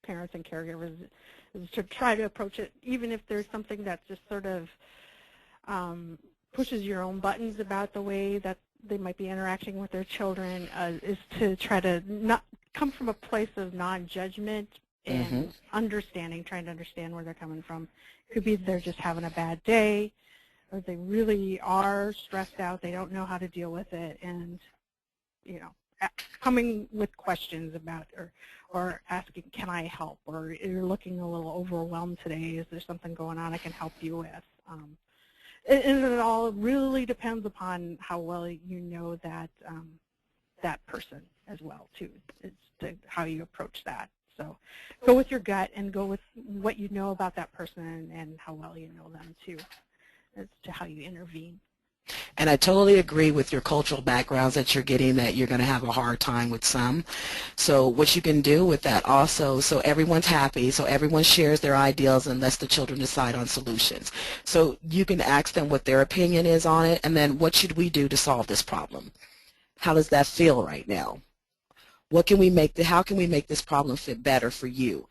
parents and caregivers, is to try to approach it, even if there's something that just sort of pushes your own buttons about the way that they might be interacting with their children, is to try to not come from a place of non-judgment and understanding, trying to understand where they're coming from. It could be they're just having a bad day, or they really are stressed out, they don't know how to deal with it, and, you know, coming with questions about, or asking, can I help, or you're looking a little overwhelmed today, is there something going on I can help you with? And it all really depends upon how well you know that that person as well, too. It's how you approach that. So go with your gut and go with what you know about that person and how well you know them, too, as to how you intervene. And I totally agree with your cultural backgrounds that you're getting, that you're going to have a hard time with some. So what you can do with that also, so everyone's happy, so everyone shares their ideals and lets the children decide on solutions. So you can ask them what their opinion is on it, and then what should we do to solve this problem? How does that feel right now? What can we make, how can we make this problem fit better for you?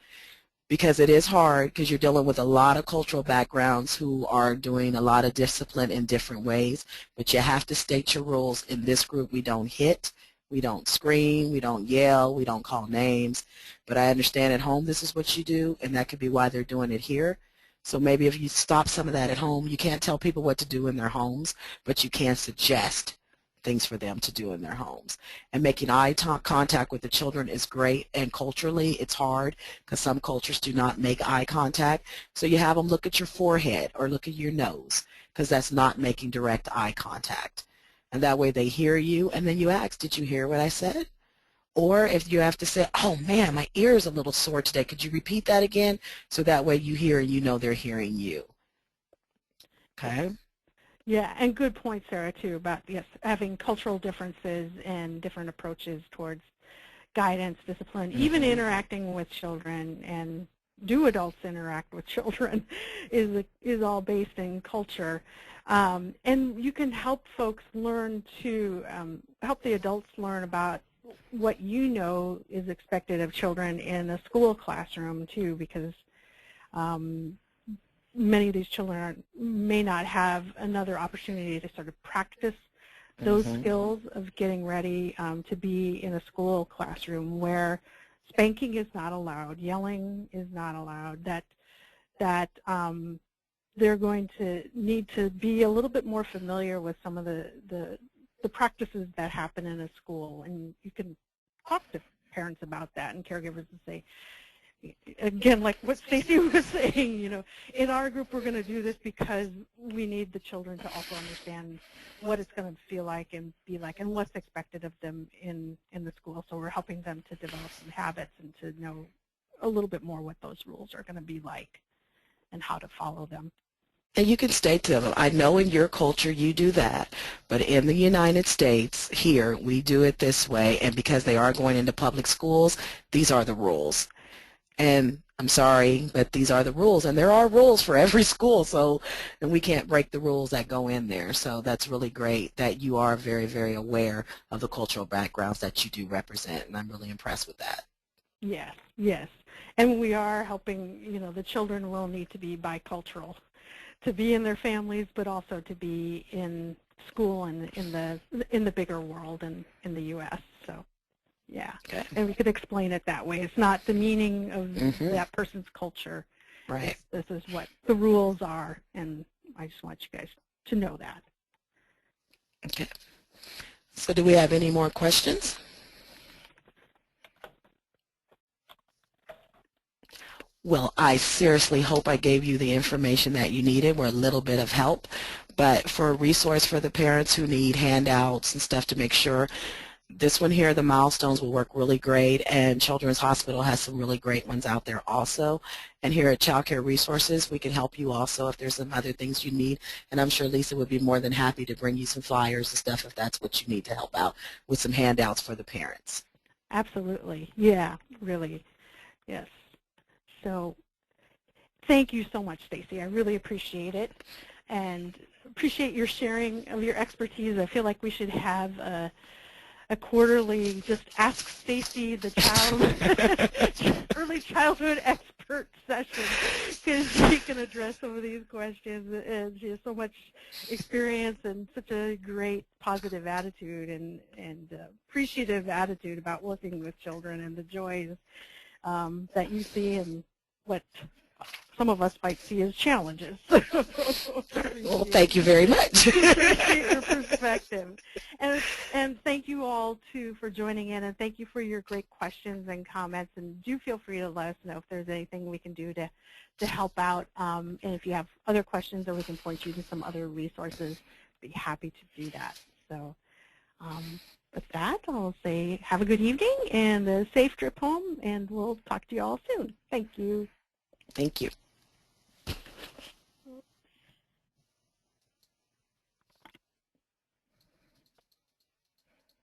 Because it is hard, because you're dealing with a lot of cultural backgrounds who are doing a lot of discipline in different ways, but you have to state your rules. In this group, we don't hit, we don't scream, we don't yell, we don't call names, but I understand at home this is what you do, and that could be why they're doing it here. So maybe if you stop some of that at home, you can't tell people what to do in their homes, but you can suggest things for them to do in their homes. And making eye contact with the children is great, and culturally it's hard because some cultures do not make eye contact. So you have them look at your forehead or look at your nose, because that's not making direct eye contact. And that way they hear you, and then you ask, did you hear what I said? Or if you have to say, oh man, my ear is a little sore today, could you repeat that again? So that way you hear and you know they're hearing you. Okay? Yeah, and good point, Sarah, too, about, yes, having cultural differences and different approaches towards guidance, discipline, even interacting with children, and do adults interact with children, is all based in culture. And you can help folks learn to, help the adults learn about what you know is expected of children in a school classroom, too, because Many of these children may not have another opportunity to sort of practice those skills of getting ready to be in a school classroom where spanking is not allowed, yelling is not allowed, that they're going to need to be a little bit more familiar with some of the practices that happen in a school. And you can talk to parents about that and caregivers and say, again, like what Stacy was saying, you know, in our group we're going to do this because we need the children to also understand what it's going to feel like and be like and what's expected of them in the school. So we're helping them to develop some habits and to know a little bit more what those rules are going to be like and how to follow them. And you can state to them, I know in your culture you do that, but in the United States, here, we do it this way, and because they are going into public schools, these are the rules. And I'm sorry, but these are the rules, and there are rules for every school, so and we can't break the rules that go in there. So that's really great that you are very, very aware of the cultural backgrounds that you do represent, and I'm really impressed with that. Yes, yes. And we are helping, you know, the children will need to be bicultural, to be in their families, but also to be in school and in the bigger world and in the U.S. So, yeah, Okay. and we could explain it that way. It's not the meaning of that person's culture. Right. This is what the rules are, and I just want you guys to know that. Okay. So do we have any more questions? Well, I seriously hope I gave you the information that you needed or a little bit of help. But for a resource for the parents who need handouts and stuff to make sure, this one here, the milestones, will work really great, and Children's Hospital has some really great ones out there also. And here at Child Care Resources, we can help you also if there's some other things you need. And I'm sure Lisa would be more than happy to bring you some flyers and stuff if that's what you need to help out with some handouts for the parents. Absolutely. Yeah, really. Yes. So thank you so much, Stacy. I really appreciate it and appreciate your sharing of your expertise. I feel like we should have a quarterly just ask Stacy the early childhood expert session, because she can address some of these questions, and she has so much experience and such a great positive attitude and appreciative attitude about working with children and the joys that you see and what some of us might see as challenges. Well, thank you very much. Appreciate your perspective. And thank you all, too, for joining in, and thank you for your great questions and comments. And do feel free to let us know if there's anything we can do to help out. And if you have other questions or we can point you to some other resources, be happy to do that. So with that, I'll say have a good evening and a safe trip home, and we'll talk to you all soon. Thank you. Thank you.